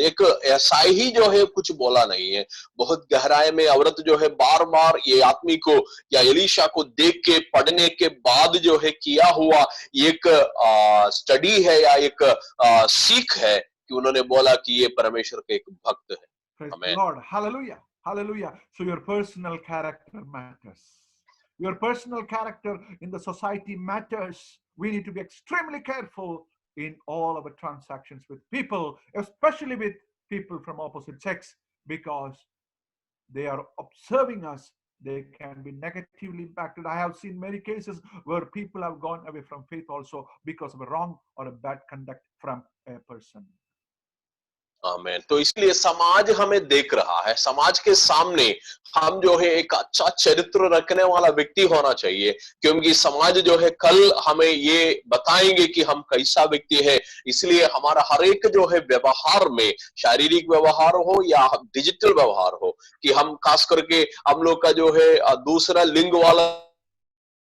एक ऐसा ही जो है कुछ बोला नहीं है, बहुत गहराई में औरत जो है बार बार ये आदमी को या एलीशा को देख के पढ़ने के बाद जो है किया हुआ एक स्टडी है या एक सीख है कि उन्होंने बोला कि ये परमेश्वर के एक भक्त है। Praise Lord. Hallelujah. Hallelujah. So your personal character matters. Your personal character in the society matters. We need to be extremely careful in all our transactions with people, especially with people from opposite sex, because they are observing us. They can be negatively impacted. I have seen many cases where people have gone away from faith also because of a wrong or a bad conduct from a person. आमीन। तो इसलिए समाज हमें देख रहा है, समाज के सामने हम जो है एक अच्छा चरित्र रखने वाला व्यक्ति होना चाहिए, क्योंकि समाज जो है कल हमें ये बताएंगे कि हम कैसा व्यक्ति है। इसलिए हमारा हर एक जो है व्यवहार में, शारीरिक व्यवहार हो या डिजिटल व्यवहार हो, कि हम खास करके हम लोग का जो है दूसरा लिंग वाला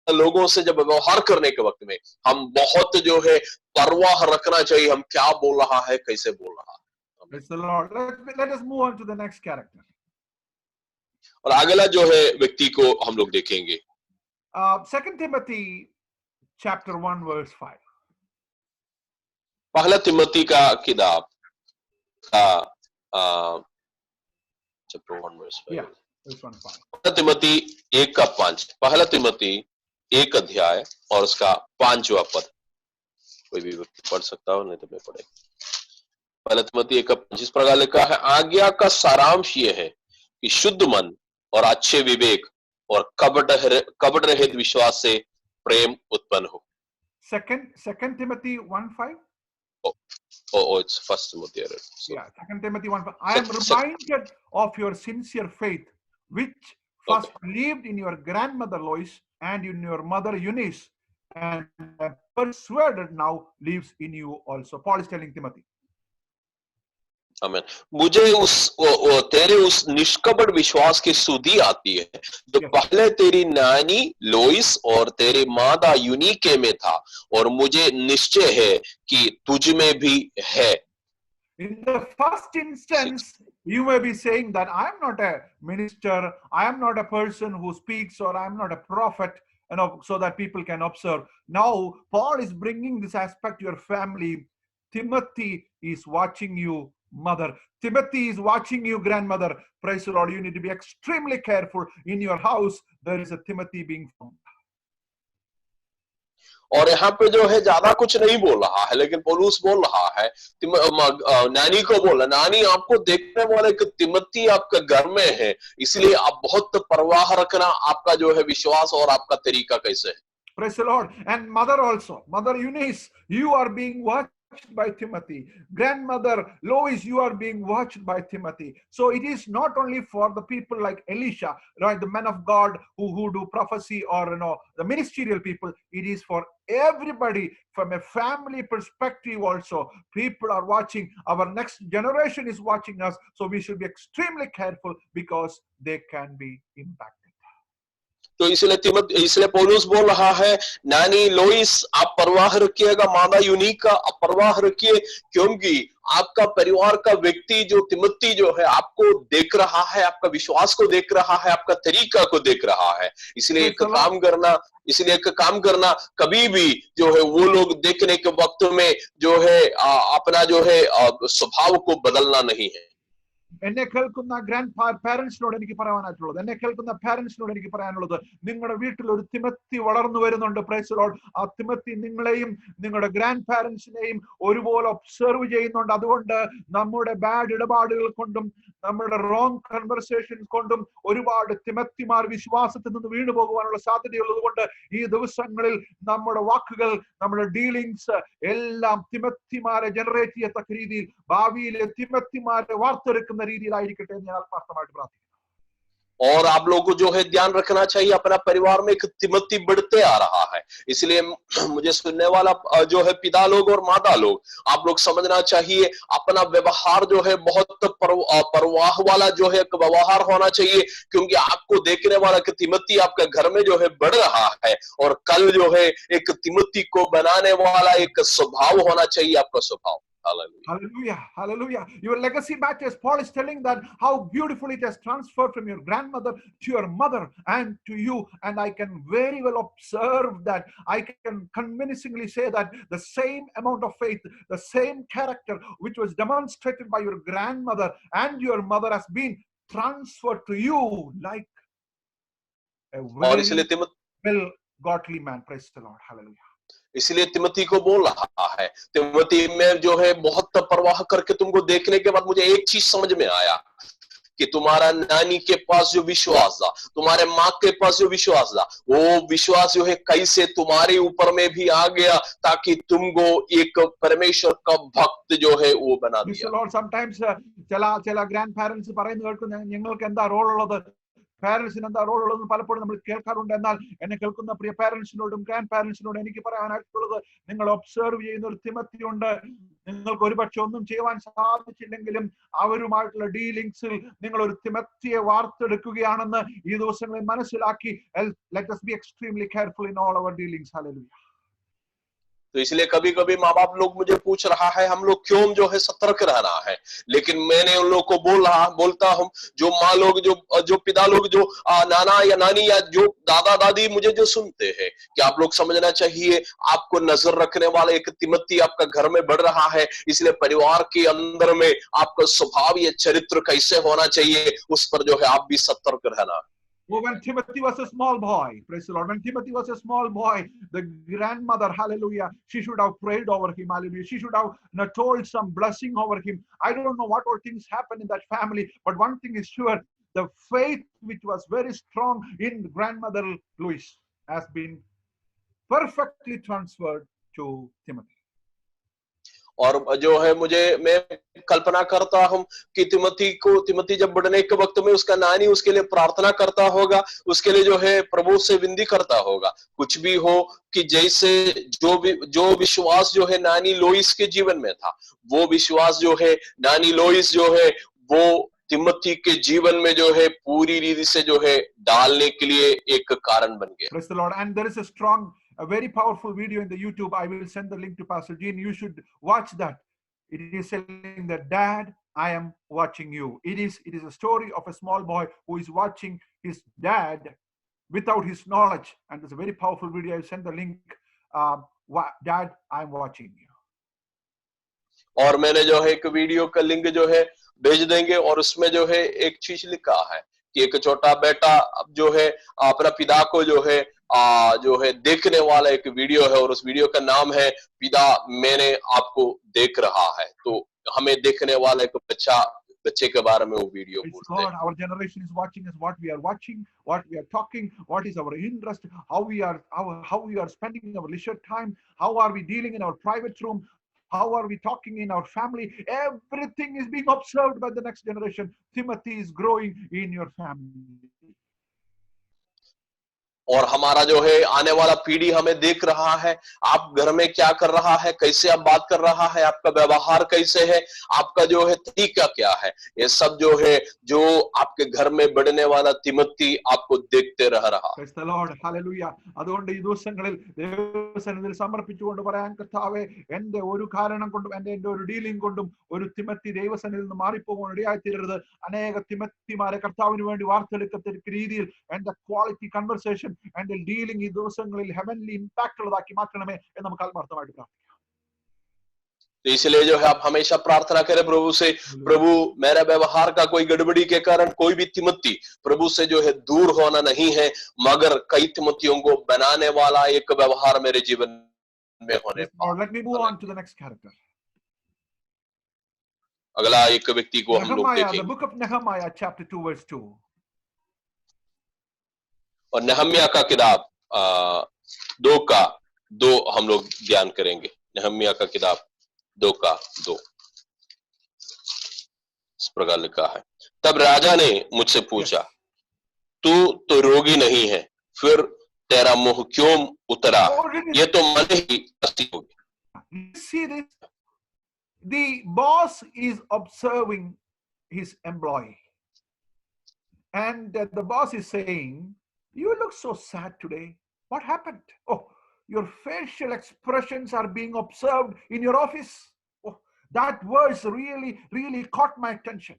लोगों से जब व्यवहार करने के वक्त में हम बहुत जो है परवाह रखना चाहिए, हम क्या बोल रहा है, कैसे बोल रहा है। Praise the Lord. Let us move on to the next character. और अगला जो है व्यक्ति को हम लोग देखेंगे 2 Timothy chapter 1 verse 5. पहला तिमोथी का किताब का चैप्टर 1 वर्स 5। Yeah, verse 1 5. पहला तिमोथी 1 का 5, पहला तिमोथी 1 अध्याय और उसका 5वां पद। कोई भी व्यक्ति पढ़ सकता हो, नहीं तो मैं पढ़ेगा। पहला तिमोथी 1 का 5 इस प्रकार लिखा है, आज्ञा का सारांश ये है कि शुद्ध मन और अच्छे विवेक और कपट रहित विश्वास से प्रेम उत्पन्न हो। Second Timothy 1 5. Oh, it's First Timothy. So, Yeah, 2 Timothy 1 5. I am reminded of your sincere faith, which first believed in your grandmother Lois and in your mother Eunice, and persuaded now lives in you also. Paul is telling Timothy. आमीन। मुझे तेरे उस निष्कपट विश्वास की सुधि आती है जो पहले तेरी नानी लोइस और तेरे माता यूनिके में था, और मुझे निश्चय है कि तुझ में भी है। In the first instance, you may be saying that I am not a minister, I am not a person who speaks, or I am not a prophet, so that people can observe. Now, Paul is bringing this aspect to your family. Timothy is watching you, mother. Timothy is watching you, grandmother. Praise the Lord. You need to be extremely careful. In your house, there is a Timothy being found. और यहाँ पे जो है ज्यादा कुछ नहीं बोल रहा है, लेकिन पौलुस बोल रहा है, नानी को बोला, नानी आपको देखने वाले तिमोथी आपके घर में है, इसलिए आप बहुत परवाह रखना आपका जो है विश्वास और आपका तरीका कैसे है। Praise the Lord. And mother also, Mother Eunice, you are being watched by Timothy. Grandmother Lois, you are being watched by Timothy. So it is not only for the people like Elisha, right, the men of God who do prophecy, or the ministerial people. It is for everybody from a family perspective also. People are watching. Our next generation is watching us. So we should be extremely careful because they can be impacted. तो इसलिए पौलुस बोल रहा है, नानी Lewis आप परवाह रखिएगा, मादा यूनिका आप परवाह रखिए, क्योंकि आपका परिवार का व्यक्ति जो तिमोथी जो है आपको देख रहा है, आपका विश्वास को देख रहा है, आपका तरीका को देख रहा है। इसलिए एक काम करना कभी भी जो है वो लोग देखने के वक्त में जो है अपना जो है स्वभाव को बदलना नहीं है। എന്നെ കേൾക്കുന്ന ഗ്രാൻഡ് പാരന്റ്സിനോട് എനിക്ക് പറയാനായിട്ടുള്ളത്, എന്നെ കേൾക്കുന്ന പാരന്റ്സിനോട് എനിക്ക് പറയാനുള്ളത്, നിങ്ങളുടെ വീട്ടിൽ ഒരു തിമോത്തി വളർന്നു വരുന്നുണ്ട്. Praise the Lord. ആ തിമോത്തി നിങ്ങളെയും നിങ്ങളുടെ ഗ്രാൻഡ് പാരന്റ്സിനെയും ഒരുപോലെ ഒബ്സർവ് ചെയ്യുന്നുണ്ട്. അതുകൊണ്ട് നമ്മുടെ ബാഡ് ഇടപാടുകൾ കൊണ്ടും നമ്മുടെ റോങ് കൺവെർസേഷൻസ് കൊണ്ടും ഒരുപാട് തിമോത്തിമാർ വിശ്വാസത്തിൽ നിന്ന് വീണു പോകുവാനുള്ള സാധ്യതയുള്ളത് കൊണ്ട് ഈ ദിവസങ്ങളിൽ നമ്മുടെ വാക്കുകൾ, നമ്മുടെ ഡീലിങ്സ് എല്ലാം തിമോത്തിമാരെ ജനറേറ്റ് ചെയ്യത്തക്ക രീതിയിൽ, ഭാവിയിലെ തിമോത്തിമാരെ വാർത്തെടുക്കുന്ന രീതിയിലായിരിക്കട്ടെ എന്ന് ഞാൻ ആത്മാർത്ഥമായിട്ട് പ്രാർത്ഥിക്കുന്നു. और आप लोगों को जो है ध्यान रखना चाहिए, अपना परिवार में एक तिमोथी बढ़ते आ रहा है। इसलिए मुझे सुनने वाला जो है पिता लोग और माता लोग, आप लोग समझना चाहिए अपना व्यवहार जो है बहुत परवाह वाला जो है व्यवहार होना चाहिए, क्योंकि आपको देखने वाला कि तिमोथी आपके घर में जो है बढ़ रहा है, और कल जो है एक तिमोथी को बनाने वाला एक स्वभाव होना चाहिए, आपका स्वभाव। Hallelujah, hallelujah. Your legacy matters. Paul is telling that how beautiful it has transferred from your grandmother to your mother and to you. And I can very well observe that. I can convincingly say that the same amount of faith, the same character which was demonstrated by your grandmother and your mother has been transferred to you like a very well godly man. Praise the Lord. Hallelujah. इसलिए तिमोथी को बोल रहा है, तिमोथी में जो है बहुत परवाह करके तुमको देखने के बाद मुझे एक चीज समझ में आया कि तुम्हारा नानी के पास जो विश्वास था, तुम्हारे माँ के पास जो विश्वास था, वो विश्वास जो है कैसे तुम्हारे ऊपर में भी आ गया, ताकि तुमको एक परमेश्वर का भक्त जो है वो बना दिया। Sometimes ചില ഗ്രാൻഡ് പാരന്റ്സ് പറയുന്നത് കേൾക്കുന്ന ഞങ്ങൾക്ക് എന്താ റോൾ ഉള്ളത്, പാരന്റ്സിന് എന്താ റോൾ ഉള്ളതെന്ന് പലപ്പോഴും നമ്മൾ കേൾക്കാറുണ്ട്. എന്നാൽ എന്നെ കേൾക്കുന്ന പ്രിയ പാരന്റ്സിനോടും ഗ്രാൻഡ് പാരന്റ്സിനോടും എനിക്ക് പറയാനായിട്ടുള്ളത്, നിങ്ങൾ ഒബ്സർവ് ചെയ്യുന്ന ഒരു തിമോത്തി ഉണ്ട്. നിങ്ങൾക്ക് ഒരുപക്ഷെ ഒന്നും ചെയ്യുവാൻ സാധിച്ചില്ലെങ്കിലും അവരുമായിട്ടുള്ള ഡീലിങ്സിൽ നിങ്ങൾ ഒരു തിമത്തിയെ വാർത്തെടുക്കുകയാണെന്ന് ഈ ദിവസങ്ങളിൽ മനസ്സിലാക്കി let us be extremely careful in all our dealings. Hallelujah. तो इसलिए कभी कभी माँ बाप लोग मुझे पूछ रहा है हम लोग क्यों जो है सतर्क रहना है, लेकिन मैंने उन लोग को बोलता हूं, जो माँ लोग जो पिता लोग जो नाना या नानी या जो दादा दादी मुझे जो सुनते हैं, कि आप लोग समझना चाहिए आपको नजर रखने वाला एक तिमोथी आपका घर में बढ़ रहा है, इसलिए परिवार के अंदर में आपका स्वभाव या चरित्र कैसे होना चाहिए उस पर जो है आप भी सतर्क रहना। Oh, when Timothy was a small boy, praise the Lord, when Timothy was a small boy, the grandmother, hallelujah, she should have prayed over him, hallelujah. She should have told some blessing over him. I don't know what all things happened in that family, but one thing is sure, the faith which was very strong in grandmother Louise has been perfectly transferred to Timothy. और जो है मैं कल्पना करता हूं कि तिमोथी जब बढ़ने के वक्त में उसका नानी उसके लिए प्रार्थना करता होगा, उसके लिए जो है प्रभु से विनती करता होगा, कुछ भी हो कि जैसे जो विश्वास जो है नानी लोइस के जीवन में था, वो विश्वास जो है नानी लोइस जो है वो तिमोथी के जीवन में जो है पूरी रीति से जो है डालने के लिए एक कारण बन गया। Praise the Lord. And there is a very powerful video in the YouTube. I will send the link to Pastor Gene. You should watch that. It is saying that, Dad, I am watching you. It is a story of a small boy who is watching his dad without his knowledge. And it's a very powerful video. I will send the link. Dad, I am watching you. और मैंने जो है एक video का link जो है भेज देंगे, और उसमें जो है एक चीज लिखा है कि एक छोटा बेटा जो है अपना पिता को जो है देखने वाला एक वीडियो है, और उस वीडियो का नाम है पिता मैंने आपको देख रहा है। तो हमें देखने वाला एक बच्चे के बारे में वो वीडियो बोलते हैं। Our generation is watching us, what we are watching, what we are talking, what is our interest, how we are spending our leisure time, how are we dealing in our private room, how are we talking in our family. Everything is being observed by the next generation. Timothy is growing in your family. और हमारा जो है आने वाला पीढ़ी हमें देख रहा है, आप घर में क्या कर रहा है, कैसे आप बात कर रहा है, आपका व्यवहार कैसे है, आपका जो है तरीका क्या है, ये सब जो है जो आपके घर में बढ़ने वाला तिमोथी आपको देखते रह रहा। Praise the Lord. Hallelujah. അതുകൊണ്ട് ഈ ദിവസങ്ങളിൽ ദൈവസന്നിധിയിൽ സമർപ്പിച്ചുകൊണ്ട് പറയാൻ, കർത്താവേ, എന്റെ ഒരു കാരണം കൊണ്ടും എന്റെ ഒരു ഡീലിംഗ് കൊണ്ടും ഒരു തിമോത്തി ദൈവസന്നിധിയിൽ നിന്ന് മാറിപ്പോകാൻ ഇടയായി തീരരുത്. അനേക തിമോത്തിമാരെ കർത്താവിന് വേണ്ടി വാർത്തെടുക്കത്തക്ക രീതിയിൽ എന്റെ ക്വാളിറ്റി കൺവെർസേഷൻ എന്റെ ഡീലിംഗ് ഈ ദിവസങ്ങളിൽ ഹെവൻലി ഇമ്പാക്ട് ഉള്ളതാക്കി മാറ്റണമേ എന്ന് നമുക്ക് ആത്മാർത്ഥമായിട്ട് പ്രാർത്ഥിക്കാം। तो इसलिए जो है आप हमेशा प्रार्थना करें प्रभु से, प्रभु मेरा व्यवहार का कोई गड़बड़ी के कारण कोई भी तिमोथी प्रभु से जो है दूर होना नहीं है, मगर कई तिमोथियों को बनाने वाला एक व्यवहार मेरे जीवन में होने पाए। Let me move on to the next character. अगला एक व्यक्ति को हम लोग Nehemiah, the देखेंगे, book of Nehemiah, chapter 2, verse 2. और नहम्याह का किताब 2 हम लोग ध्यान करेंगे। नहम्याह का किताब 2 इस प्रकार लिखा है, तब राजा ने मुझसे पूछा, तू तो रोगी नहीं है, फिर तेरा मुंह क्यों उतरा, ये तो मन ही हंसी होगी। See this? The boss is observing his employee, and the boss is saying, you look so sad today. What happened? Oh, your facial expressions are being observed in your office. Oh, that verse really caught my attention.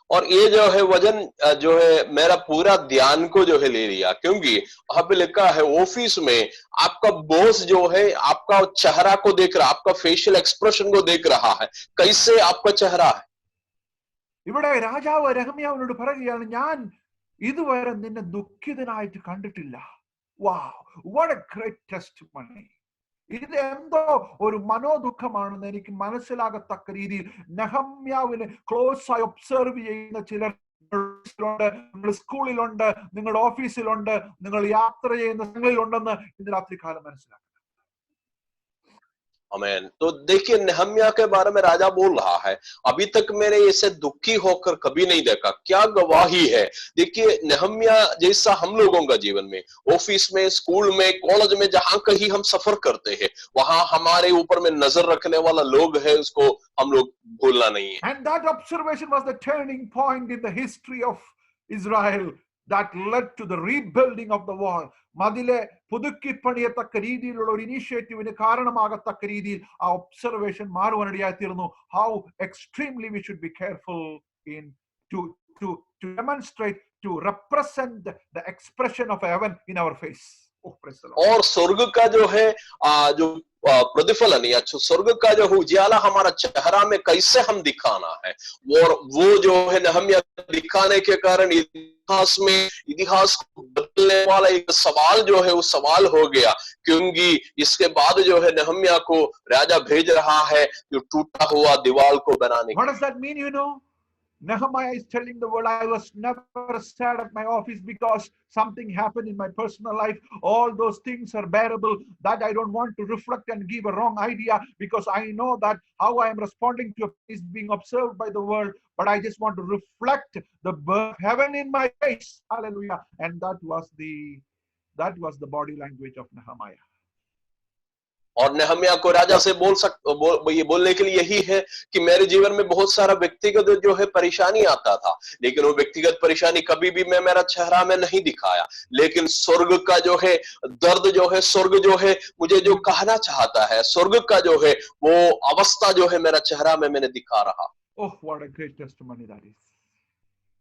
और ये जो है वजन जो है मेरा पूरा ध्यान को जो है ले लिया, क्योंकि वहां पे लिखा है ऑफिस में आपका बॉस जो है आपका चेहरा को देख रहा, आपका फेशियल एक्सप्रेशन को देख रहा है, कैसे आपका चेहरा है। ഇവിടെ രാജാവ് നെഹമ്യാവിനോട് പറയുകയാണ്, ഞാൻ ഇതുവരെ നിന്നെ ദുഃഖിതനായിട്ട് കണ്ടിട്ടില്ല. Wow, what a great testimony. ഇത് എന്തോ ഒരു മനോദുഃഖമാണെന്ന് എനിക്ക് മനസ്സിലാകത്തക്ക രീതിയിൽ നെഹമ്യാവിനെ ക്ലോസ് ആയി ഒബ്സർവ് ചെയ്യുന്ന ചിലർ നിങ്ങൾ സ്കൂളിലുണ്ട്, നിങ്ങളുടെ ഓഫീസിലുണ്ട്, നിങ്ങൾ യാത്ര ചെയ്യുന്ന സ്ഥലങ്ങളിലുണ്ടെന്ന് ഇന്ന് രാത്രി കാലം മനസ്സിലാക്കണം. आमेन। तो देखिए नेहम्या के बारे में राजा बोल रहा है, अभी तक मैंने इसे दुखी होकर कभी नहीं देखा। क्या गवाही है। देखिए नेहम्या जैसा हम लोगों का जीवन में, ऑफिस में, स्कूल में, कॉलेज में, जहां कहीं हम सफर करते हैं, वहां हमारे ऊपर में नजर रखने वाला लोग है, उसको हम लोग भूलना नहीं है। And that observation was the turning point in the history of Israel that led to the rebuilding of the wall. മതിലെ പുതുക്കി പണിയത്തക്ക രീതിയിലുള്ള ഒരു ഇനീഷ്യേറ്റീവിന് കാരണമാകത്തക്ക രീതിയിൽ ആ ഒബ്സർവേഷൻ മാറുവാനിടയായി തീർന്നു. How extremely we should be careful in to demonstrate, to represent the expression of heaven in our face. Oh, praise the Lord. और स्वर्ग का जो है जो प्रतिफलन या स्वर्ग का जो उजियाला हमारा चेहरा में कैसे हम दिखाना है, और वो जो है नेहम्या दिखाने के कारण इतिहास को बदलने वाला एक सवाल जो है वो सवाल हो गया, क्योंकि इसके बाद जो है नेहम्या को राजा भेज रहा है जो टूटा हुआ दीवार को बनाने। What does that mean, you know? Nehemiah is telling the world, I was never sad at my office because something happened in my personal life. All those things are bearable. That I don't want to reflect and give a wrong idea, because I know that how I am responding to is being observed by the world. But I just want to reflect the heaven in my face. Hallelujah. And that was the body language of Nehemiah. और नेहम्या को राजा से ये बोलने के लिए यही है कि मेरे जीवन में बहुत सारा व्यक्तिगत जो है परेशानी आता था, लेकिन वो व्यक्तिगत परेशानी कभी भी मैं मेरा चेहरा में नहीं दिखाया, लेकिन स्वर्ग का जो है दर्द जो है, स्वर्ग जो है मुझे जो कहना चाहता है, स्वर्ग का जो है वो अवस्था जो है मेरा चेहरा में मैंने दिखा रहा। Oh, what a great testimony that is.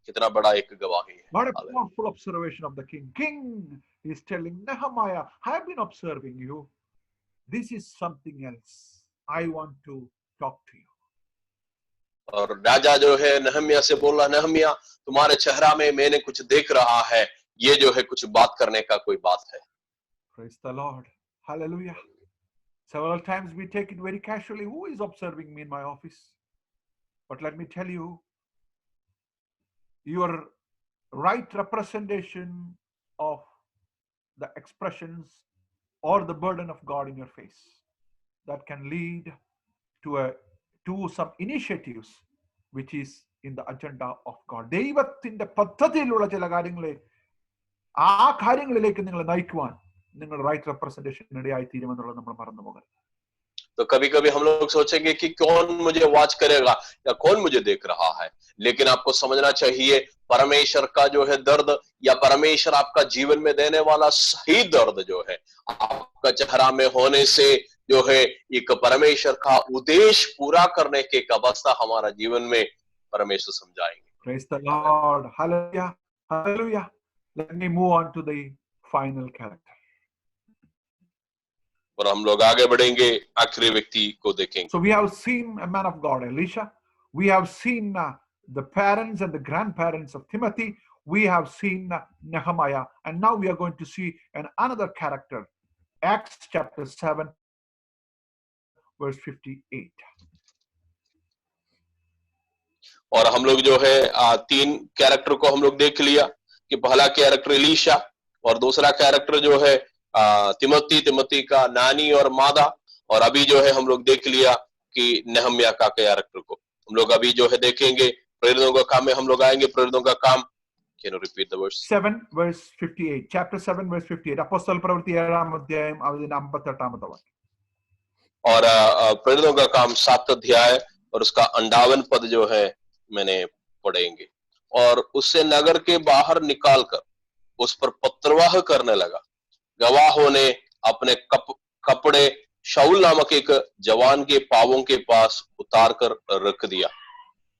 कितना बड़ा एक गवाही है। What a powerful observation of the king. King is telling Nehemiah, I have been observing you. This is something else. I want to talk to you. और राजा जो है नेहम्या से बोल रहा, नेहम्या तुम्हारे चेहरा में मैंने कुछ देख रहा है, ये जो है कुछ बात करने का कोई बात है। Praise the Lord. Hallelujah. Several times we take it very casually. Who is observing me in my office? But let me tell you, your right representation of the expressions or the burden of God in your face, that can lead to some initiatives which is in the agenda of God. ദൈവത്തിന്റെ പദ്ധതിയിലുള്ള ചില കാര്യങ്ങളെ ആ കാര്യങ്ങളിലേക്ക് നിങ്ങളെ നയിക്കുവാൻ നിങ്ങൾ right representation ഇടയായി തീരുമെന്നുള്ളത് നമ്മൾ മറന്നു പോകരുത്. तो कभी कभी हम लोग सोचेंगे कि कौन मुझे वॉच करेगा या कौन मुझे देख रहा है, लेकिन आपको समझना चाहिए परमेश्वर का जो है दर्द या परमेश्वर आपका जीवन में देने वाला सही दर्द जो है आपका चेहरा में होने से जो है एक परमेश्वर का उद्देश्य पूरा करने की एक अवस्था हमारा जीवन में परमेश्वर समझाएंगे। Praise the Lord. Hallelujah. Hallelujah. Let me move on to the final character. और हम लोग आगे बढ़ेंगे, आखिरी व्यक्ति को देखेंगे। So we have seen a man of God, Elisha. We have seen the parents and the grandparents of Timothy. We have seen Nehemiah, and now we are going to see another character, Acts chapter 7, verse 58. और हम लोग जो है तीन character को हम लोग देख लिया कि पहला कैरेक्टर एलीशा और दूसरा कैरेक्टर जो है तिमोथी का नानी और मादा, और अभी जो है हम लोग देख लिया कि नेहम्या का कैरेक्टर को हम लोग अभी जो है देखेंगे। प्रेरितों का काम में हम लोग आएंगे। प्रेरितों का काम, can you repeat the verse? 7 verse 58, chapter 7 verse 58. അപ്പോസ്തല പ്രവൃത്തി 7-ാം അധ്യായം അതിന്റെ 58-ാമത്തെ വാക്യം. और प्रेरितों का काम 7 अध्याय और उसका 58 पद जो है मैंने पढ़ेंगे। और उससे नगर के बाहर निकालकर उस पर पत्रवाह करने लगा। गवाहों ने अपने कपड़े शाऊल नामक एक जवान के पांवों के पास उतार कर रख दिया।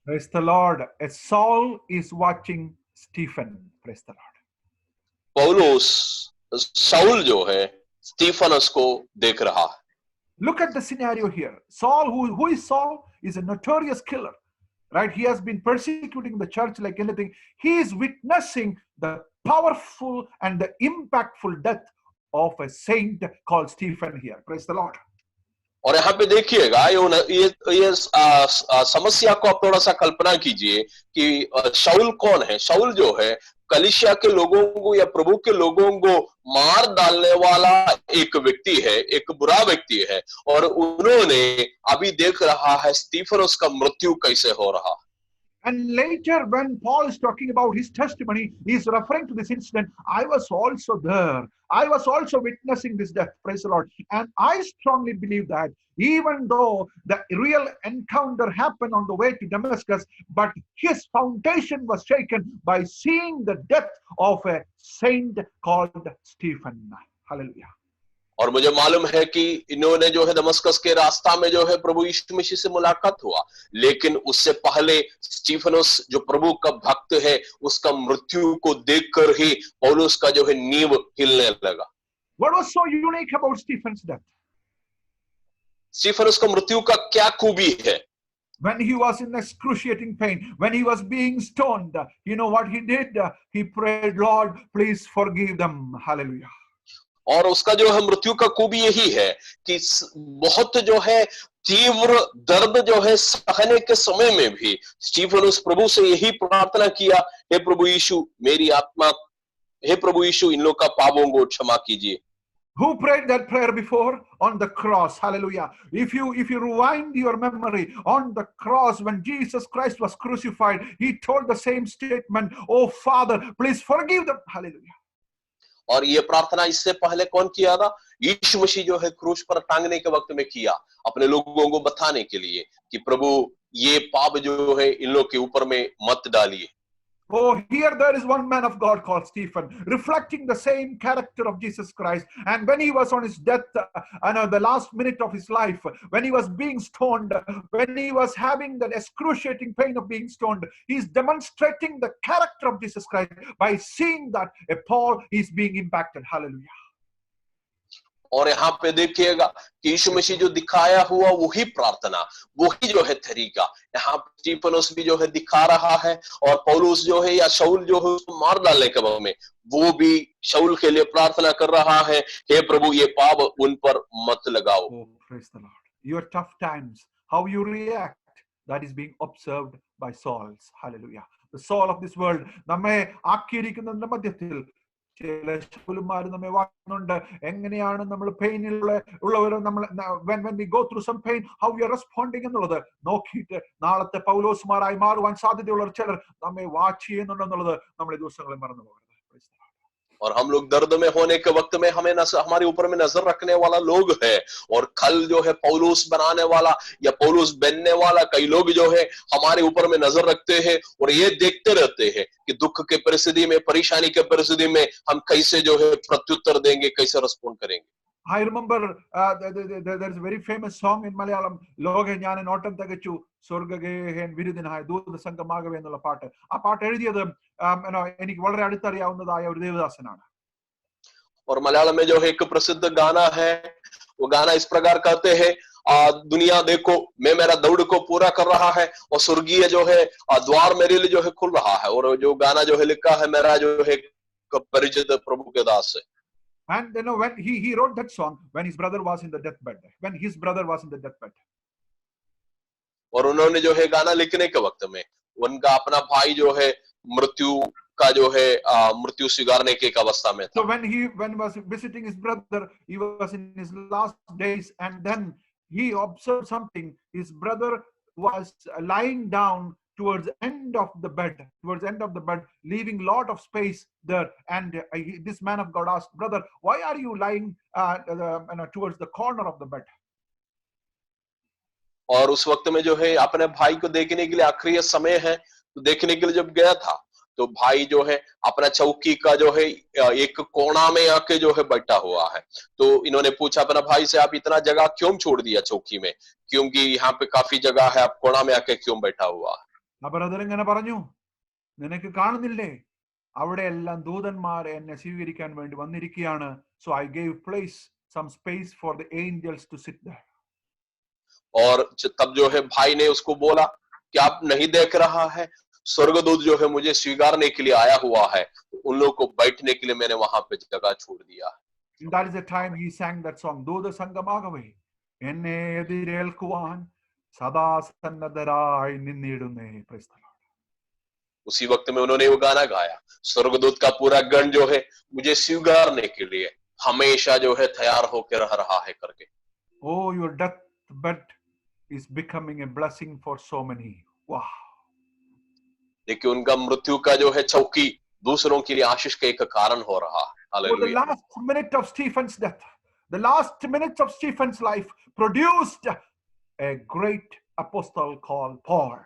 Praise the Lord. As Saul is watching Stephen. Praise the Lord. पौलुस शाऊल जो है स्टीफनस को देख रहा है। Look at the scenario here. Saul, who is Saul? Is a notorious killer, right? He has been persecuting the church like anything. He is witnessing the powerful and the impactful death of a saint called Stephen here. Praise the Lord. और यहाँ पे देखिएगा ये समस्या को आप थोड़ा सा कल्पना कीजिए कि शाऊल कौन है। शाऊल जो है कलीसिया के लोगों को या प्रभु के लोगों को मार डालने वाला एक व्यक्ति है, एक बुरा व्यक्ति है, और उन्होंने अभी देख रहा है स्टीफनस का मृत्यु कैसे हो रहा है। And later, when Paul is talking about his testimony, he is referring to this incident. I was also there. I was also witnessing this death. Praise the Lord. And I strongly believe that even though the real encounter happened on the way to Damascus, but his foundation was shaken by seeing the death of a saint called Stephen. Hallelujah. और मुझे मालूम है कि इन्होंने जो है Damascus के रास्ता में जो है प्रभु यीशु मसीह से मुलाकात हुआ, लेकिन उससे पहले स्टीफनस जो प्रभु का भक्त है उसका मृत्यु को देखकर ही पौलुस का जो है नींव हिलने लगा। What was so unique about Stephen's death? Stephens का मृत्यु का क्या खूबी है? When he was in excruciating pain, when he was being stoned, you know what he did? He prayed, Lord, please forgive them. Hallelujah. और उसका जो है मृत्यु का खूबी यही है कि बहुत जो है तीव्र दर्द जो है सहने के समय में भी स्टीफनस प्रभु से यही प्रार्थना किया, हे प्रभु यीशु मेरी आत्मा, हे प्रभु यीशु इन लोग का पापों को क्षमा कीजिए। Who prayed that prayer before? On the cross. Hallelujah. If you rewind your memory, on the cross when Jesus Christ was crucified, he told the same statement, oh Father, please forgive them. Hallelujah. और ये प्रार्थना इससे पहले कौन किया था? यीशु मसीह जो है क्रूस पर टांगने के वक्त में किया, अपने लोगों को बताने के लिए कि प्रभु ये पाप जो है इन लोग के ऊपर में मत डालिए। Oh, here there is one man of God called Stephen, reflecting the same character of Jesus Christ. And when he was on his death, the last minute of his life, when he was being stoned, when he was having that excruciating pain of being stoned, he's demonstrating the character of Jesus Christ by seeing that Paul is being impacted. Hallelujah. और यहाँ पे देखिएगा कि यीशु मसीह जो दिखाया हुआ वही प्रार्थना, वही जो है तरीका यहाँ स्टीफनस भी जो है दिखा रहा है, और पौलुस जो है या शाऊल जो है उसको मार डालने के वक्त में वो भी शाऊल के लिए प्रार्थना कर रहा है, हे प्रभु ये पाप उन पर मत लगाओ। Oh, praise the Lord. Your tough times, how you react, that is being observed by Sauls. Hallelujah. The Saul of this world, നമ്മെ ആക്കിയിരിക്കുന്നതിന്റെ മധ്യത്തിൽ ചില ശൗലുമാർ നമ്മെ വാക്കുന്നുണ്ട്, എങ്ങനെയാണ് നമ്മൾ പെയിനിലുള്ളവർ നമ്മൾ when we go through some pain, how we are responding എന്നുള്ളത് നോക്കിയിട്ട് നാളത്തെ പൗലോസുമാരായി മാറുവാൻ സാധ്യതയുള്ള ചിലർ നമ്മെ വാച്ച് ചെയ്യുന്നുണ്ടെന്നുള്ളത് നമ്മൾ ഈ ദിവസങ്ങളിൽ മറന്നു പോകരുത്। और हम लोग दर्द में होने के वक्त में हमें हमारे ऊपर में नजर रखने वाला लोग है, और कल जो है पौलुस बनाने वाला या पौलुस बनने वाला कई लोग जो है हमारे ऊपर में नजर रखते हैं और ये देखते रहते हैं कि दुख के परिस्थिति में, परेशानी के परिस्थिति में हम कैसे जो है प्रत्युत्तर देंगे, कैसे रिस्पॉन्ड करेंगे। I remember there's a very famous song in Malayalam, ലോകെ ഞാൻ നോട്ടം തികച്ചു സ്വർഗ്ഗഗേഹൻ വിരുദ്ധനായ ദൂതസംഗമാകവേ എന്നുള്ള പാട്ട്. ആ പാട്ട് എഴുതിയത് എനിക്ക് വളരെ അടുത്തറിയാവുന്നതായ ഒരു ദേവദാസനാണ്. और मलयालम में जो है एक प्रसिद्ध गाना है, वो गाना इस प्रकार कहते हैं, दुनिया देखो मैं मेरा दौड़ को पूरा कर रहा है और स्वर्गीय जो है द्वार मेरे लिए जो है खुल रहा है। और जो गाना जो है लिखा है मेरा जो है परिचित प्रभु के दास से। And when he wrote that song when his brother was in the deathbed, और उन्होंने जो है गाना लिखने के वक्त में उनका अपना भाई जो है मृत्यु का जो है मृत्यु स्वीकारने के एक अवस्था में था। So when he was visiting his brother, he was in his last days, and then he observed something. His brother was lying down towards the end of the bed, leaving lot of space there. And this man of God asked, brother, why are you lying towards the corner of the bed? और उस वक्त में जो है अपने भाई को देखने के लिए आखिरी समय है, तो देखने के लिए जब गया था तो भाई जो है अपना चौकी का जो है एक कोना में आके जो है बैठा हुआ है। तो इन्होंने पूछा अपना भाई से, आप इतना जगह क्यों छोड़ दिया चौकी में, क्योंकि यहाँ पे काफी जगह है, आप कोना में आके क्यों बैठा हुआ है? ബ്രദർ ഇങ്ങനെ പറഞ്ഞു, നിനക്ക് കാണുന്നില്ലേ അവിടെ എല്ലാം ദൂതന്മാർ എന്നെ സ്വീകരിക്കാൻ വേണ്ടി വന്നിരിക്കുകയാണ്. So I gave some space for the angels to sit there. और तब जो है भाई ने उसको बोला कि आप नहीं देख रहा है, स्वर्गदूत जो है मुझे स्वीकारने के लिए आया हुआ है, उन लोगों को बैठने के लिए मैंने वहां पे जगह छोड़ दिया है। That is the time he sang that song, ദൂത സംഗമാകവേ എന്നെ എതിരേൽക്കുവാൻ സദാ സന്നദ്ധരായി നിന്നിടുന്നേ. Praise the Lord. उसी वक्त में उन्होंने वो गाना गाया, स्वर्गदूत का पूरा गण जो है मुझे स्वीकारने के लिए हमेशा जो है तैयार होकर रह रहा है करके। Oh, your deathbed is becoming a blessing for so many. Wow. देखिए उनका मृत्यु का जो है चौकी दूसरों के लिए आशीष का एक कारण हो रहा है। So the hallelujah. last minute of Stephen's death, the last minutes of Stephen's life produced a great apostle called Paul.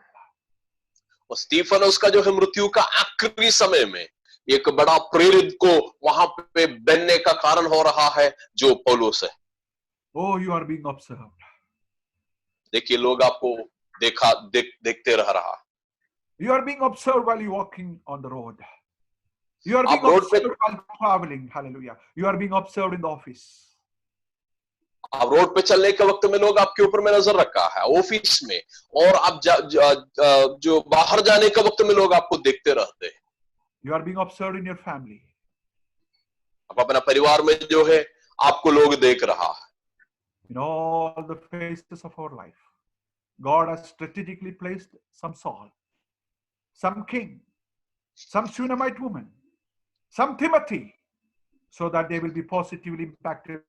और स्टीफनस का जो है मृत्यु का आखिरी समय में एक बड़ा प्रेरित को वहां पे बनने का कारण हो रहा है जो पौलुस है। Oh, you are being observed. देखिए लोग आपको देखते रह रहा। You are being observed while you're walking on the road. You are आप being रोड पे observed while traveling. Hallelujah. You are being observed in the office. आप रोड पे चलने के वक्त में लोग आपके ऊपर में नजर रखा है, ऑफिस में, और आप जो बाहर जाने के वक्त में लोग आपको देखते रहते हैं। You are being observed in your family. आप अपना परिवार में जो है आपको लोग देख रहा है। In all the phases of our life, God has strategically placed some Saul, some king, some Shunammite woman, some Timothy, so that they will be positively impacted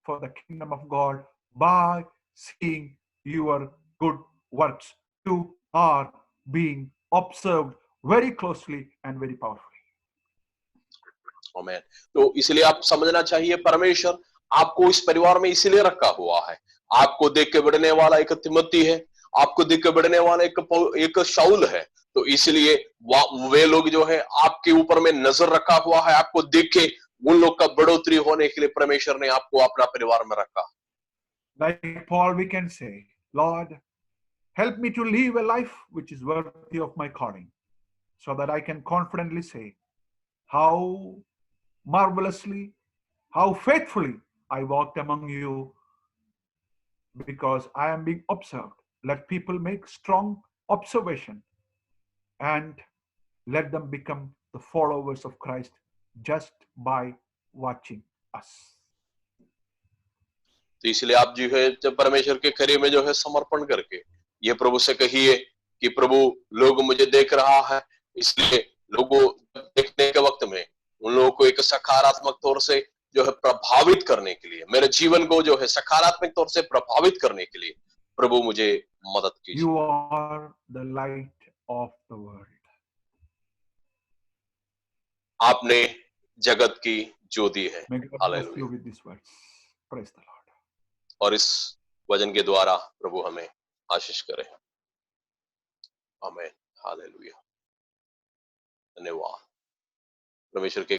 for the kingdom of God by seeing your good works. You are being observed very closely and very powerfully. आमीन। तो इसलिए आप समझना चाहिए परमेश्वर आपको इस परिवार में इसीलिए रखा हुआ है। आपको देख के बढ़ने वाला एक तिमोथी है, आपको देख के बढ़ने वाला एक शाऊल है। तो इसलिए वे लोग जो है आपके ऊपर में नजर रखा हुआ है, आपको देख के उन लोग का बढ़ोतरी होने के लिए परमेश्वर ने आपको अपना परिवार में रखा। Like Paul, we can say, Lord, help me to live a life which is worthy of my calling, so that I can confidently say how marvelously, how faithfully I walked among you, because I am being observed. Let people make strong observation and let them become the followers of Christ just by watching us. तो इसलिए आप जो है जब परमेश्वर के करीब में जो है समर्पण करके ये प्रभु से कहिए कि प्रभु लोग मुझे देख रहा है, इसलिए लोगों देखने के वक्त में उन लोगों को एक सकारात्मक तौर से जो है प्रभावित करने के लिए, मेरे जीवन को जो है सकारात्मक तौर से प्रभावित करने के लिए प्रभु मुझे मदद कीजिए। You are the light of the world. आपने जगत की ज्योति है। May God bless hallelujah. you with these words. Praise the Lord. और इस वचन के द्वारा प्रभु हमें आशीष करे। आमीन। हालेलुया। धन्यवाद परमेश्वर के